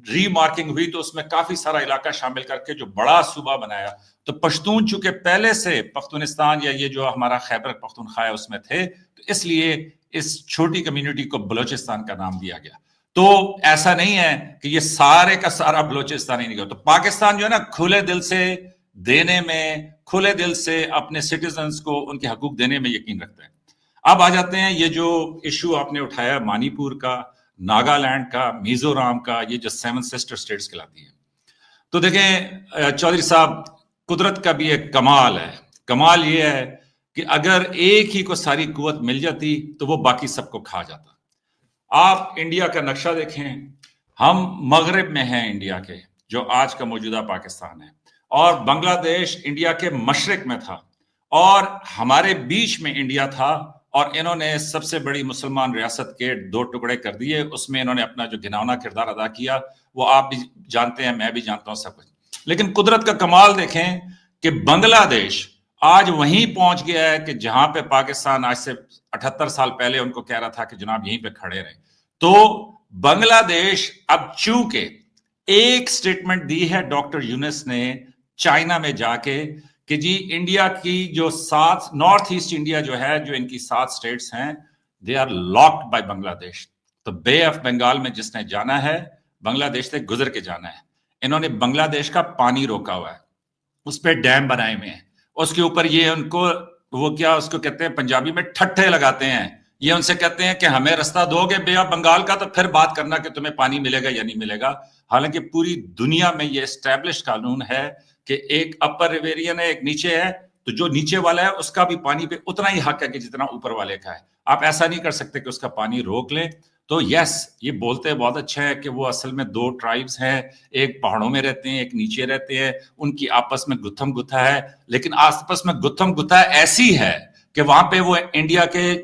रीमार्किंग हुई तो उसमें काफी सारा इलाका शामिल करके जो बड़ा सूबा बनाया। तो पश्तून चूंकि पहले से पख्तूनिस्तान या ये जो हमारा खैबर पख्तूनख्वा है उसमें थे, तो इसलिए इस छोटी कम्युनिटी को बलोचिस्तान का नाम दिया गया। तो ऐसा नहीं है कि ये सारे का सारा बलोचिस्तान ही नहीं गया। तो पाकिस्तान जो है ना, खुले दिल से देने में, खुले दिल से अपने सिटीजन्स को उनके हकूक देने में यकीन रखता है। अब आ जाते हैं ये जो इशू आपने उठाया मणिपुर का, नागालैंड का, मिजोरम का, ये जो 7 सिस्टर स्टेट्स कहलाती है। तो देखें चौधरी साहब, कुदरत का भी एक कमाल है। कमाल ये है कि अगर एक ही को सारी कुवत मिल जाती तो वो बाकी सबको खा जाता। आप इंडिया का नक्शा देखें, हम मगरिब में हैं इंडिया के, जो आज का मौजूदा पाकिस्तान है, और बांग्लादेश इंडिया के मशरिक में था, और हमारे बीच में इंडिया था, और इन्होंने सबसे बड़ी मुसलमान रियासत के 2 टुकड़े कर दिए। उसमें इन्होंने अपना जो घिनौना किरदार अदा किया वो आप भी जानते हैं, मैं भी जानता हूं, सब कुछ। लेकिन कुदरत का कमाल देखें कि बांग्लादेश आज वहीं पहुंच गया है कि जहां पे पाकिस्तान आज से 78 साल पहले उनको कह रहा था कि जनाब यहीं पे खड़े रहे। तो बांग्लादेश अब चूंकि एक स्टेटमेंट दी है डॉक्टर यूनुस ने चाइना में जाके कि जी इंडिया की जो 7 नॉर्थ ईस्ट इंडिया जो है, जो इनकी 7 स्टेट्स हैं, they are locked by Bangladesh. तो बे ऑफ बंगाल में जिसने जाना है, बांग्लादेश से गुजर के जाना है। इन्होंने बांग्लादेश का पानी रोका हुआ है, उस पर डैम बनाए हुए हैं, उसके ऊपर ये उनको वो क्या उसको कहते हैं पंजाबी में, ठट्ठे लगाते हैं। ये उनसे कहते हैं कि हमें रास्ता दोगे बे ऑफ बंगाल का तो फिर बात करना कि तुम्हें पानी मिलेगा या नहीं मिलेगा। हालांकि पूरी दुनिया में ये एस्टैब्लिश कानून है कि एक अपर रिवेरियन है, एक नीचे है, तो जो नीचे वाला है उसका भी पानी पे उतना ही हक है कि जितना ऊपर वाले का है। आप ऐसा नहीं कर सकते कि उसका पानी रोक लें। तो यस, ये बोलते बहुत अच्छा है कि वो असल में दो ट्राइब्स हैं, एक पहाड़ों में रहते हैं, एक नीचे रहते हैं, उनकी आपस में गुत्थम गुत्था है, लेकिन आपस में गुत्थम गुत्था ऐसी है कि वहां पे वो इंडिया के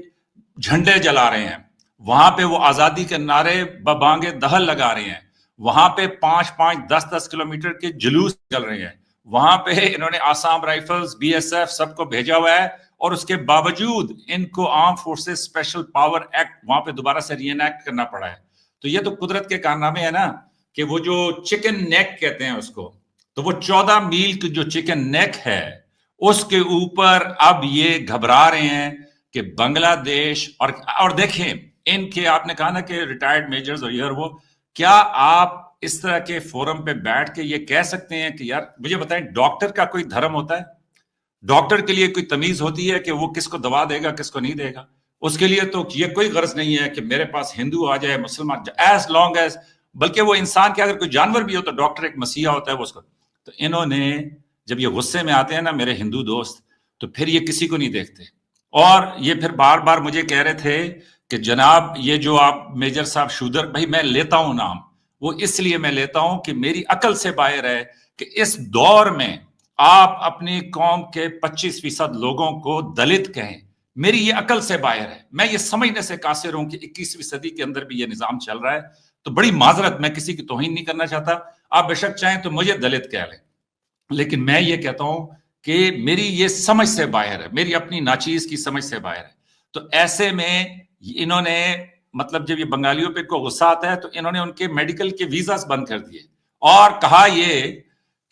झंडे जला रहे हैं, वहां पे वो आजादी के नारे बबांगे दहल लगा रहे हैं, वहां पे 5-5, 10-10 किलोमीटर के जुलूस चल रहे हैं, वहां पे इन्होंने आसाम राइफल्स, बीएसएफ सबको भेजा हुआ है, और उसके बावजूद इनको arm forces special power act वहां पे दोबारा से रीएनैक्ट करना पड़ा है। तो ये तो कुदरत के कारनामे है ना, कि वो जो चिकन नेक कहते हैं उसको, तो वो 14 मील की जो चिकन नेक है उसके ऊपर अब ये घबरा रहे हैं कि बांग्लादेश और देखें इनके, आपने कहा ना कि रिटायर्ड मेजर्स और ये और वो, क्या आप इस तरह के फोरम पे बैठ के ये कह सकते हैं कि यार मुझे बताएं, डॉक्टर का कोई धर्म होता है? डॉक्टर के लिए कोई तमीज होती है कि वो किसको दवा देगा किसको नहीं देगा? उसके लिए तो ये कोई गर्ज नहीं है कि मेरे पास हिंदू आ जाए, मुसलमान, एज लॉन्ग एज, बल्कि वो इंसान के अगर कोई जानवर भी हो तो डॉक्टर एक मसीहा होता है वो उसको। तो इन्होंने जब ये गुस्से में आते हैं ना मेरे हिंदू दोस्त, तो फिर ये किसी को नहीं देखते, और ये फिर बार बार मुझे कह रहे थे कि जनाब ये जो आप मेजर साहब शूदर, भाई मैं लेता हूं नाम, वो इसलिए मैं लेता हूं कि मेरी अकल से बाहर है कि इस दौर में आप अपनी कौम के 25% लोगों को दलित कहें, मेरी ये अकल से बाहर है। मैं ये समझने से कासिर हूं कि 21वीं सदी के अंदर भी ये निजाम चल रहा है। तो बड़ी माजरत, मैं किसी की तौहीन नहीं करना चाहता, आप बेशक चाहें तो मुझे दलित कह लें, लेकिन मैं ये कहता हूं कि मेरी ये समझ से बाहर है, मेरी अपनी नाचीज की समझ से बाहर है। तो ऐसे में इन्होंने, मतलब जब ये बंगालियों पे को गुस्सा आता है तो इन्होंने उनके मेडिकल के वीजास बंद कर दिए और कहा ये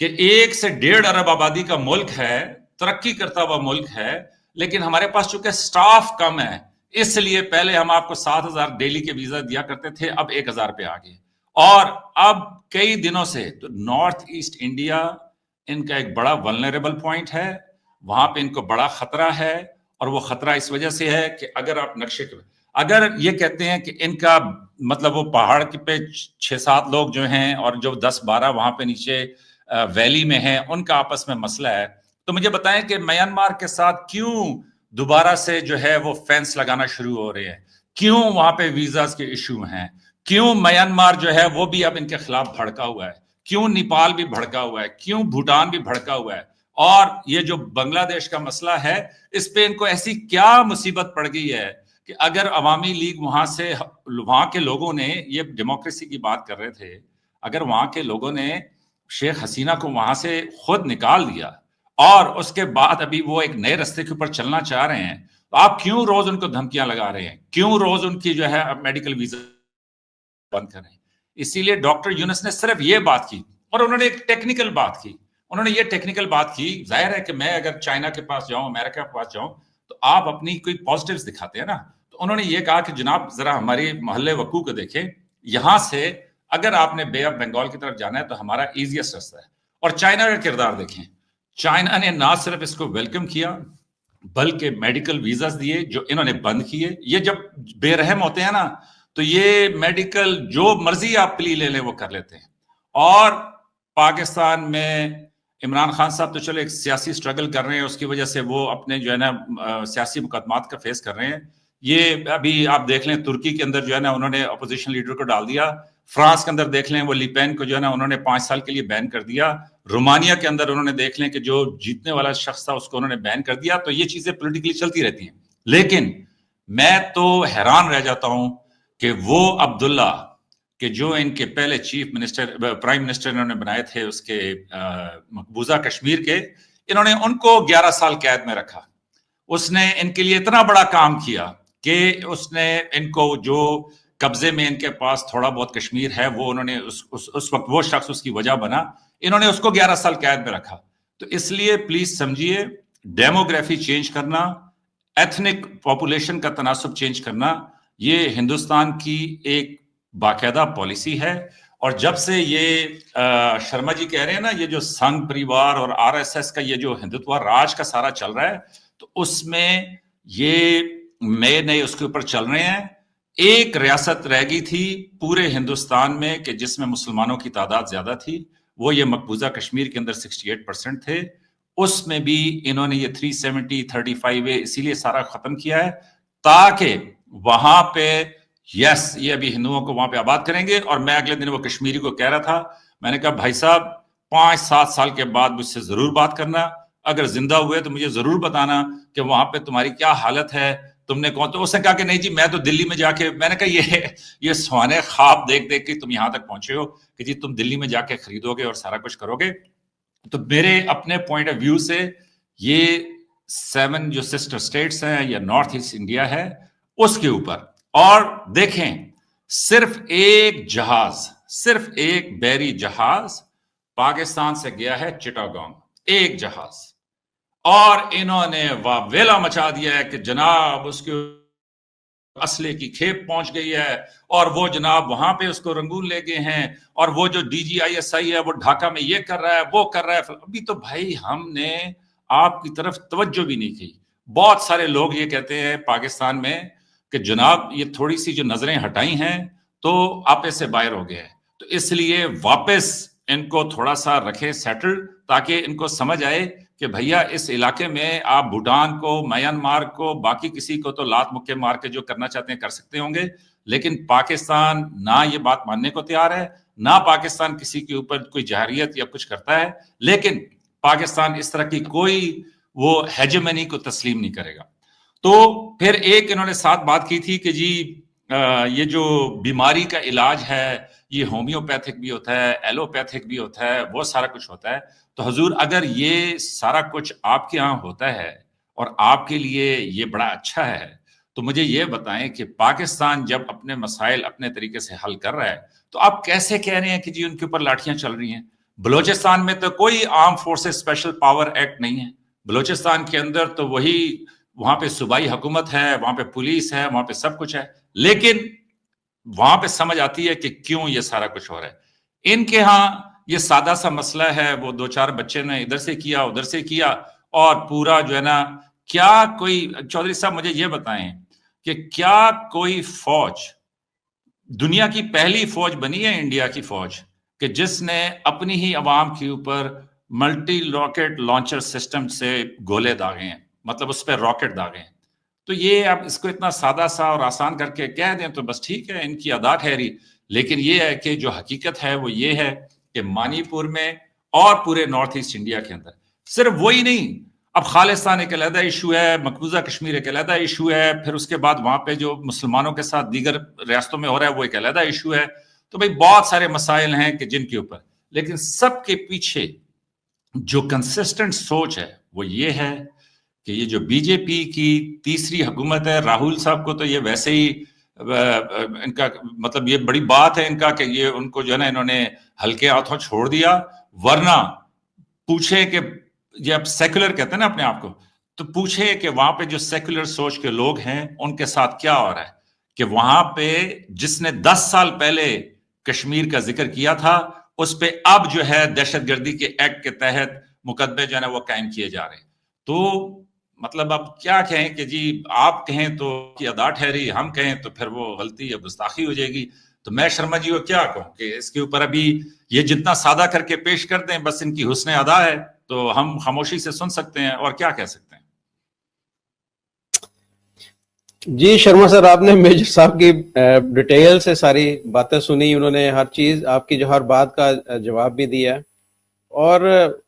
कि 1 से 1.5 अरब आबादी का मुल्क है, तरक्की करता हुआ मुल्क है, लेकिन हमारे पास चूंकि स्टाफ कम है इसलिए पहले हम आपको 7,000 डेली के वीजा दिया करते थे, अब 1,000 पे आ गए। और अब कई दिनों से तो नॉर्थ ईस्ट इंडिया इनका एक बड़ा वल्नरेबल पॉइंट है, वहां पे इनको बड़ा खतरा है, और वो खतरा इस वजह से है कि अगर आप नक्शे, अगर ये कहते हैं कि इनका मतलब वो पहाड़ पे 6-7 लोग जो हैं और जो 10-12 वहां पे नीचे वैली में हैं उनका आपस में मसला है, तो मुझे बताएं कि म्यांमार के साथ क्यों दोबारा से जो है वो फेंस लगाना शुरू हो रहे हैं, क्यों वहां पे वीजास के इशू हैं, क्यों म्यांमार जो है वो भी अब इनके खिलाफ भड़का हुआ है, क्यों नेपाल भी भड़का हुआ है, क्यों भूटान भी भड़का हुआ है, और ये जो बांग्लादेश का मसला है इस पे इनको ऐसी क्या मुसीबत पड़ गई है कि अगर अवामी लीग वहां से, वहां के लोगों ने, ये डेमोक्रेसी की बात कर रहे थे, अगर वहां के लोगों ने शेख हसीना को वहां से खुद निकाल दिया और उसके बाद अभी वो एक नए रास्ते के ऊपर चलना चाह रहे हैं, तो आप क्यों रोज उनको धमकियां लगा रहे हैं, क्यों रोज उनकी जो है मेडिकल वीजा बंद कर रहे हैं? इसीलिए डॉक्टर यूनुस ने सिर्फ ये बात की, और उन्होंने एक टेक्निकल बात की, उन्होंने ये टेक्निकल बात की, जाहिर है कि मैं अगर चाइना के पास जाऊं, अमेरिका के पास जाऊं, तो आप अपनी कोई पॉजिटिव्स दिखाते हैं ना, तो उन्होंने ये कहा कि जनाब जरा हमारे मोहल्ले वकू को देखें, यहां से अगर आपने बे ऑफ बंगाल की तरफ जाना है तो हमारा इजीएस्ट रास्ता है। और चाइना का किरदार देखें, चाइना ने ना सिर्फ इसको वेलकम किया बल्कि मेडिकल वीजास दिए जो इन्होंने बंद किए। ये जब बेरहम होते हैं ना तो ये मेडिकल जो मर्जी आप प्ली ले लें वो कर लेते हैं। और पाकिस्तान में इमरान खान साहब तो चलो एक सियासी स्ट्रगल कर रहे हैं, उसकी वजह से वो अपने जो है ना सियासी मुकदमात का फेस कर रहे हैं। ये अभी आप देख लें तुर्की के अंदर जो है ना उन्होंने अपोजिशन लीडर को डाल दिया, फ्रांस के अंदर देख लें वो लिपेन को जो है ना उन्होंने 5 साल के लिए बैन कर दिया, रोमानिया के अंदर उन्होंने देख लें कि जो जीतने वाला शख्स था उसको उन्होंने बैन कर दिया। तो ये चीजें पॉलिटिकली चलती रहती हैं, लेकिन मैं तो हैरान रह जाता हूं कि वो अब्दुल्ला कि जो इनके पहले चीफ मिनिस्टर, प्राइम मिनिस्टर इन्होंने बनाए थे उसके मकबूजा कश्मीर के, इन्होंने उनको 11 साल कैद में रखा। उसने इनके लिए इतना बड़ा काम किया कि उसने इनको जो कब्जे में इनके पास थोड़ा बहुत कश्मीर है वो उन्होंने उस वक्त वो शख्स उसकी वजह बना, इन्होंने उसको 11 साल कैद में रखा। तो इसलिए प्लीज समझिए, डेमोग्राफी चेंज करना, एथनिक पॉपुलेशन का तनासुब चेंज करना, ये हिंदुस्तान की एक बाकायदा पॉलिसी है। और जब से ये शर्मा जी कह रहे हैं ना, ये जो संघ परिवार और आरएसएस का ये जो हिंदुत्व राज का सारा चल रहा है, तो उसमें ये नए उसके ऊपर चल रहे हैं। एक रियासत रह गई थी पूरे हिंदुस्तान में कि जिसमें मुसलमानों की तादाद ज्यादा थी, वो ये मकबूजा कश्मीर के अंदर 68% थे। उसमें भी इन्होंने ये 370 35A इसीलिए सारा खत्म किया है ताकि वहां पे ये अभी हिंदुओं को वहां पे आबाद करेंगे। और मैं अगले दिन वो कश्मीरी को कह रहा था, मैंने कहा भाई साहब 5-7 साल के बाद मुझसे जरूर बात करना, अगर जिंदा हुए तो मुझे जरूर बताना कि वहां पे तुम्हारी क्या हालत है, तुमने कौन। तो उसने कहा कि नहीं जी मैं तो दिल्ली में जाके, मैंने कहा ये सुहाने ख्वाब देख देख के तुम यहां तक पहुंचे हो कि जी तुम दिल्ली में जाके खरीदोगे और सारा कुछ करोगे। तो मेरे अपने पॉइंट ऑफ व्यू से ये 7 जो सिस्टर स्टेट्स हैं या नॉर्थ ईस्ट इंडिया है उसके ऊपर, और देखें सिर्फ एक बैरी जहाज पाकिस्तान से गया है चिटागोंग, एक जहाज, और इन्होंने वावेला मचा दिया है कि जनाब उसके असले की खेप पहुंच गई है और वो जनाब वहां पे उसको रंगून ले गए हैं, और वो जो DGISI है वो ढाका में ये कर रहा है वो कर रहा है। अभी तो भाई हमने आपकी तरफ तवज्जो भी नहीं की। बहुत सारे लोग ये कहते हैं पाकिस्तान में कि जनाब ये थोड़ी सी जो नजरें हटाई हैं तो आपे से बाहर हो गया है, तो इसलिए वापस इनको थोड़ा सा रखें सेटल, ताकि इनको समझ आए कि भैया इस इलाके में आप भूटान को, म्यांमार को, बाकी किसी को तो लात मुक्के मार के जो करना चाहते हैं कर सकते होंगे, लेकिन पाकिस्तान ना ये बात मानने को तैयार है, ना पाकिस्तान किसी के ऊपर कोई जहरियत या कुछ करता है, लेकिन पाकिस्तान इस तरह की कोई वो हेजेमनी को तस्लीम नहीं करेगा। तो फिर एक इन्होंने साथ बात की थी कि जी ये जो बीमारी का इलाज है ये होम्योपैथिक भी होता है, एलोपैथिक भी होता है, वो सारा कुछ होता है। तो हुजूर अगर ये सारा कुछ आपके यहाँ होता है और आपके लिए ये बड़ा अच्छा है, तो मुझे ये बताएं कि पाकिस्तान जब अपने मसाइल अपने तरीके से हल कर रहा है तो आप कैसे कह रहे हैं कि जी उनके ऊपर लाठियां चल रही हैं? बलोचिस्तान में तो कोई arm forces special power act नहीं है। बलोचिस्तान के अंदर तो वही, वहां पे सूबाई हुकूमत है, वहां पे पुलिस है, वहां पे सब कुछ है, लेकिन वहां पे समझ आती है कि क्यों ये सारा कुछ हो रहा है। इनके यहाँ ये सादा सा मसला है, वो 2-4 बच्चे ने इधर से किया उधर से किया और पूरा जो है ना, क्या कोई, चौधरी साहब मुझे ये बताएं कि क्या कोई फौज, दुनिया की पहली फौज बनी है इंडिया की फौज कि जिसने अपनी ही अवाम के ऊपर मल्टी रॉकेट लॉन्चर सिस्टम से गोले दागे हैं, मतलब उस पर रॉकेट दागे हैं? तो ये आप इसको इतना सादा सा और आसान करके कह दें तो बस ठीक है, इनकी अदा ठहरी। लेकिन ये है कि जो हकीकत है वो ये है कि मणिपुर में और पूरे नॉर्थ ईस्ट इंडिया के अंदर सिर्फ वही नहीं, अब खालिस्तान एक अलहदा इशू है, मकबूजा कश्मीर एक अलहदा इशू है, फिर उसके बाद वहां पे जो मुसलमानों के साथ दीगर रियासतों में हो रहा है वो एक अलहदा इशू है। तो भाई बहुत सारे मसाइल हैं कि जिनके ऊपर, लेकिन सबके पीछे जो कंसिस्टेंट सोच है वो ये है कि ये जो बीजेपी की तीसरी हुकूमत है, राहुल साहब को तो ये वैसे ही इनका मतलब ये बड़ी बात है इनका कि ये उनको जो है ना इन्होंने हल्के हाथों छोड़ दिया, वरना पूछे कि ये आप सेक्युलर कहते हैं ना अपने आप को, तो पूछे कि वहां पे जो सेक्युलर सोच के लोग हैं उनके साथ क्या हो रहा है कि वहां पे जिसने 10 साल पहले कश्मीर का जिक्र किया था उस पे अब जो है दहशतगर्दी के एक्ट के तहत मुकदमे जो है ना वो कायम किए जा रहे हैं। तो मतलब अब क्या कहें कि जी आप कहें तो कि अदा ठहरी, हम कहें तो फिर वो गलती या गुस्ताखी हो जाएगी। तो मैं शर्मा जी को क्या कहूं कि इसके ऊपर अभी ये जितना सादा करके पेश कर दें बस इनकी हुस्न अदा है तो हम खामोशी से सुन सकते हैं और क्या कह सकते हैं। जी शर्मा सर, आपने मेजर साहब की डिटेल से सारी बातें सुनी, उन्होंने हर चीज आपकी जो हर बात का जवाब भी दिया और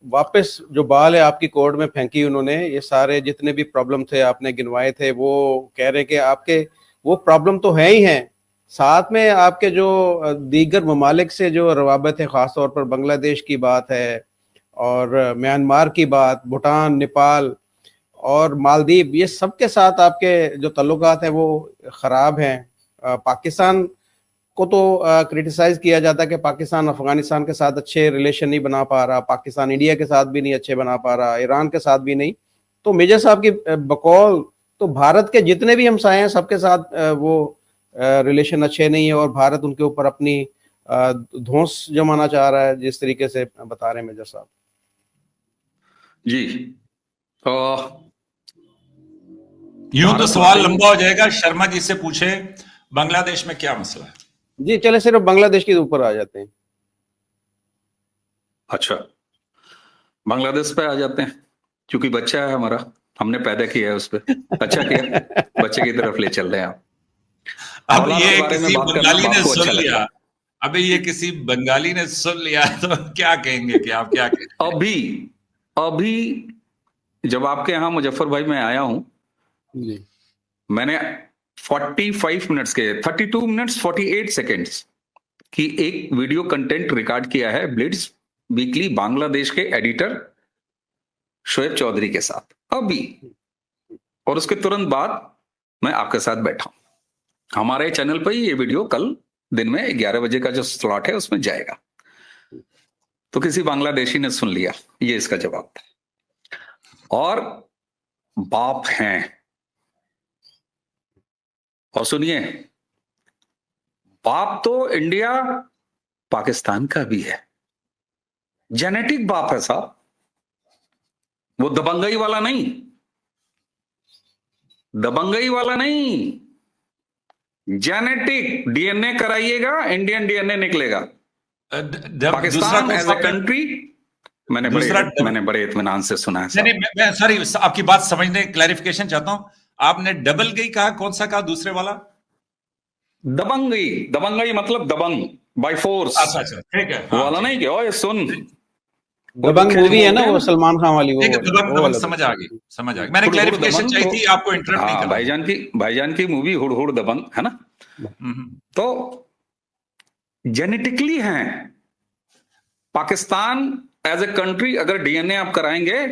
वापस जो बाल है आपकी कोर्ट में फेंकी उन्होंने। ये सारे जितने भी प्रॉब्लम थे आपने गिनवाए थे वो कह रहे कि आपके वो प्रॉब्लम तो है ही हैं, साथ में आपके जो दीगर ममालिक से जो रवाबत है, ख़ास तौर पर बांग्लादेश की बात है और म्यांमार की बात, भूटान, नेपाल और मालदीव, ये सब के साथ आपके जो तल्लुकात हैं वो ख़राब हैं। पाकिस्तान को तो क्रिटिसाइज किया जाता है कि पाकिस्तान अफगानिस्तान के साथ अच्छे रिलेशन नहीं बना पा रहा, पाकिस्तान इंडिया के साथ भी नहीं अच्छे बना पा रहा, ईरान के साथ भी नहीं। तो मेजर साहब की बकौल तो भारत के जितने भी हमसाए हैं सबके साथ वो रिलेशन अच्छे नहीं है और भारत उनके ऊपर अपनी धौंस जमाना चाह रहा है, जिस तरीके से बता रहे हैं मेजर साहब। जी यूं तो सवाल लंबा हो जाएगा, शर्मा जी से पूछे बांग्लादेश में क्या मसला है। जी चले सिर्फ बांग्लादेश के ऊपर आ जाते हैं। अच्छा, बांग्लादेश पे आ जाते हैं, क्योंकि बच्चा है हमारा, हमने पैदा किया है उस पर। अच्छा किया, बच्चे की तरफ ले चल रहे हैं आप। अब ये किसी बंगाली ने सुन लिया, अबे ये किसी बंगाली ने सुन लिया तो क्या कहेंगे कि आप क्या कहेंगे? अभी जब आपके यहाँ मुजफ्फर भाई मैं आया हूं, मैंने 45 मिनट्स के 32 मिनट्स 48 सेकेंड्स की एक वीडियो कंटेंट रिकॉर्ड किया है ब्लिट्स वीकली बांग्लादेश के एडिटर शोएब चौधरी के साथ अभी, और उसके तुरंत बाद मैं आपके साथ बैठा हूं। हमारे चैनल पर ये वीडियो कल दिन में 11 बजे का जो स्लॉट है उसमें जाएगा। तो किसी बांग्लादेशी ने सुन लिया, ये इसका जवाब था। और बाप हैं, और सुनिए, बाप तो इंडिया पाकिस्तान का भी है, जेनेटिक बाप है साहब, वो दबंगई वाला नहीं, दबंगई वाला नहीं, जेनेटिक डीएनए कराइएगा, इंडियन डीएनए निकलेगा। पाकिस्तान एज ए कंट्री मैंने बड़े इत्मीनान से सुना है। नहीं, मैं सॉरी आपकी बात समझने क्लैरिफिकेशन चाहता हूं। आपने डबल गई कहा, कौन सा कहा दूसरे वाला? दबंगई, दबंगई मतलब दबंग बाय फोर्स। अच्छा ठीक है, वो वाला नहीं कि ओए सुन, दबंग मूवी है ना वो सलमान खान वाली, वो दबंग समझ आ गई। मैंने क्लैरिफिकेशन चाहिए थी, आपको इंटरप्ट नहीं करना। भाईजान की मूवी हुड़ हुड़ दबंग है ना, तो जेनेटिकली हैं। पाकिस्तान एज ए कंट्री अगर डीएनए आप कराएंगे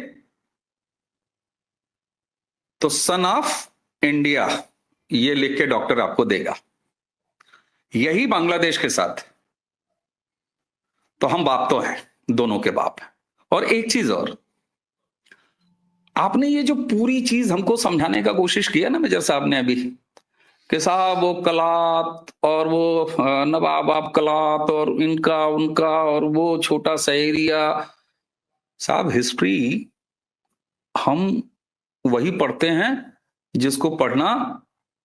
तो सन ऑफ इंडिया ये लिख के डॉक्टर आपको देगा। यही बांग्लादेश के साथ, तो हम बाप तो हैं, दोनों के बाप हैं। और एक चीज और, आपने ये जो पूरी चीज हमको समझाने का कोशिश किया ना मेजर साहब ने अभी, कि साहब वो कलात और वो नवाब आप कलात और इनका उनका और वो छोटा सा एरिया, साहब हिस्ट्री हम वही पढ़ते हैं जिसको पढ़ना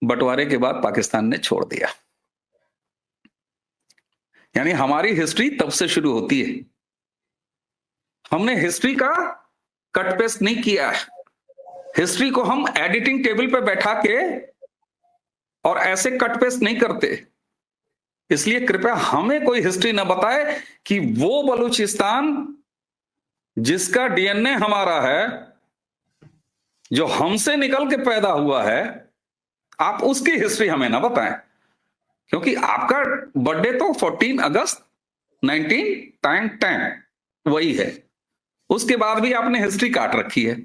बंटवारे के बाद पाकिस्तान ने छोड़ दिया। यानी हमारी हिस्ट्री तब से शुरू होती है। हमने हिस्ट्री का कट पेस्ट नहीं किया है, हिस्ट्री को हम एडिटिंग टेबल पे बैठा के और ऐसे कट पेस्ट नहीं करते। इसलिए कृपया हमें कोई हिस्ट्री ना बताए कि वो बलूचिस्तान जिसका डीएनए हमारा है, जो हमसे निकल के पैदा हुआ है, आप उसकी हिस्ट्री हमें ना बताएं। क्योंकि आपका बर्थडे तो 14 अगस्त 1910 वही है, उसके बाद भी आपने हिस्ट्री काट रखी है।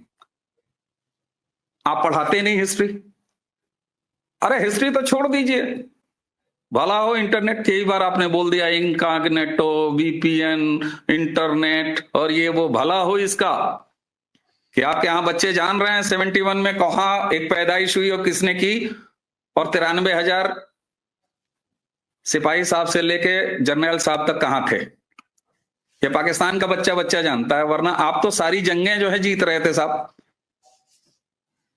आप पढ़ाते नहीं हिस्ट्री। अरे हिस्ट्री तो छोड़ दीजिए, भला हो इंटरनेट, कई बार आपने बोल दिया इनकॉग्निटो, वीपीएन, इंटरनेट और ये वो, भला हो इसका कि आपके यहां बच्चे जान रहे हैं 71 में कहां एक पैदाइश हुई और किसने की, और 93,000 सिपाही साहब से लेके जर्नल साहब तक कहां थे। ये पाकिस्तान का बच्चा जानता है, वरना आप तो सारी जंगें जो है जीत रहे थे साहब।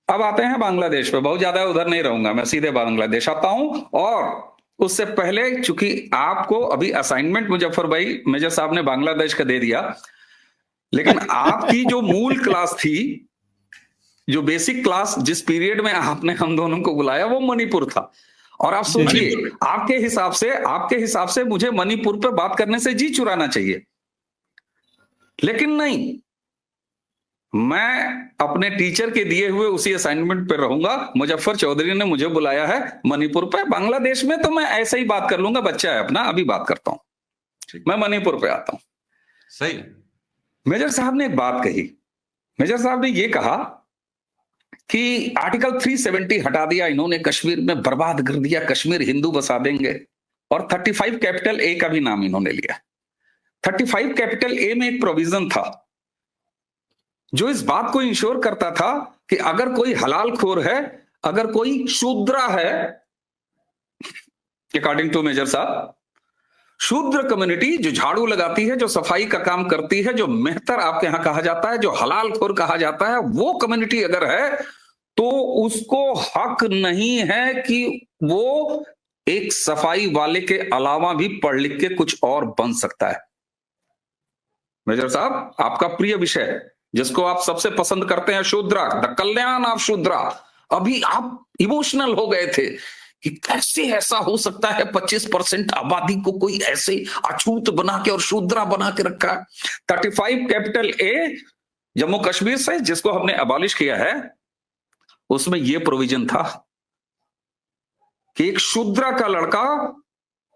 अब आते हैं बांग्लादेश पे, बहुत ज्यादा उधर नहीं रहूंगा मैं, सीधे बांग्लादेश आता हूं। और उससे पहले, चूंकि आपको अभी असाइनमेंट मुजफ्फर भाई मेजर साहब ने बांग्लादेश का दे दिया, लेकिन आपकी जो मूल क्लास थी, जो बेसिक क्लास जिस पीरियड में आपने हम दोनों को बुलाया, वो मणिपुर था। और आप सोचिए, आपके हिसाब से मुझे मणिपुर पे बात करने से जी चुराना चाहिए, लेकिन नहीं, मैं अपने टीचर के दिए हुए उसी असाइनमेंट पे रहूंगा। मुजफ्फर चौधरी ने मुझे बुलाया है मणिपुर पे, बांग्लादेश में तो मैं ऐसे ही बात कर लूंगा, बच्चा है अपना, अभी बात करता हूं, मैं मणिपुर पे आता हूं। सही। मेजर साहब ने एक बात कही, मेजर साहब ने ये कहा कि आर्टिकल 370 हटा दिया इन्होंने, कश्मीर में बर्बाद कर दिया, कश्मीर हिंदू बसा देंगे, और 35 कैपिटल ए का भी नाम इन्होंने लिया। 35 कैपिटल ए में एक प्रोविजन था जो इस बात को इंश्योर करता था कि अगर कोई हलाल खोर है, अगर कोई शूद्रा है, अकॉर्डिंग टू मेजर साहब, शूद्र कम्युनिटी जो झाड़ू लगाती है, जो सफाई का काम करती है, जो मेहतर आपके यहां कहा जाता है, जो हलाल खोर कहा जाता है, वो कम्युनिटी अगर है तो तो उसको हक नहीं है कि वो एक सफाई वाले के अलावा भी पढ़ लिख के कुछ और बन सकता है। मेजर साहब, आपका प्रिय विषय जिसको आप सबसे पसंद करते हैं, शूद्रा, द कल्याण ऑफ शूद्रा, अभी आप इमोशनल हो गए थे कि कैसे ऐसा हो सकता है 25% आबादी को कोई ऐसे अछूत बना के और शूद्रा बना के रखा। 35 कैपिटल ए जम्मू कश्मीर से जिसको हमने अबॉलिश किया है, उसमें यह प्रोविजन था कि एक शूद्रा का लड़का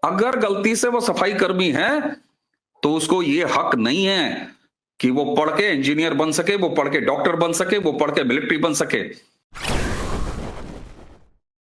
अगर गलती से वो सफाई कर्मी है तो उसको ये हक नहीं है कि वो पढ़ के इंजीनियर बन सके, वो पढ़ के डॉक्टर बन सके, वो पढ़ के मिलिट्री बन सके।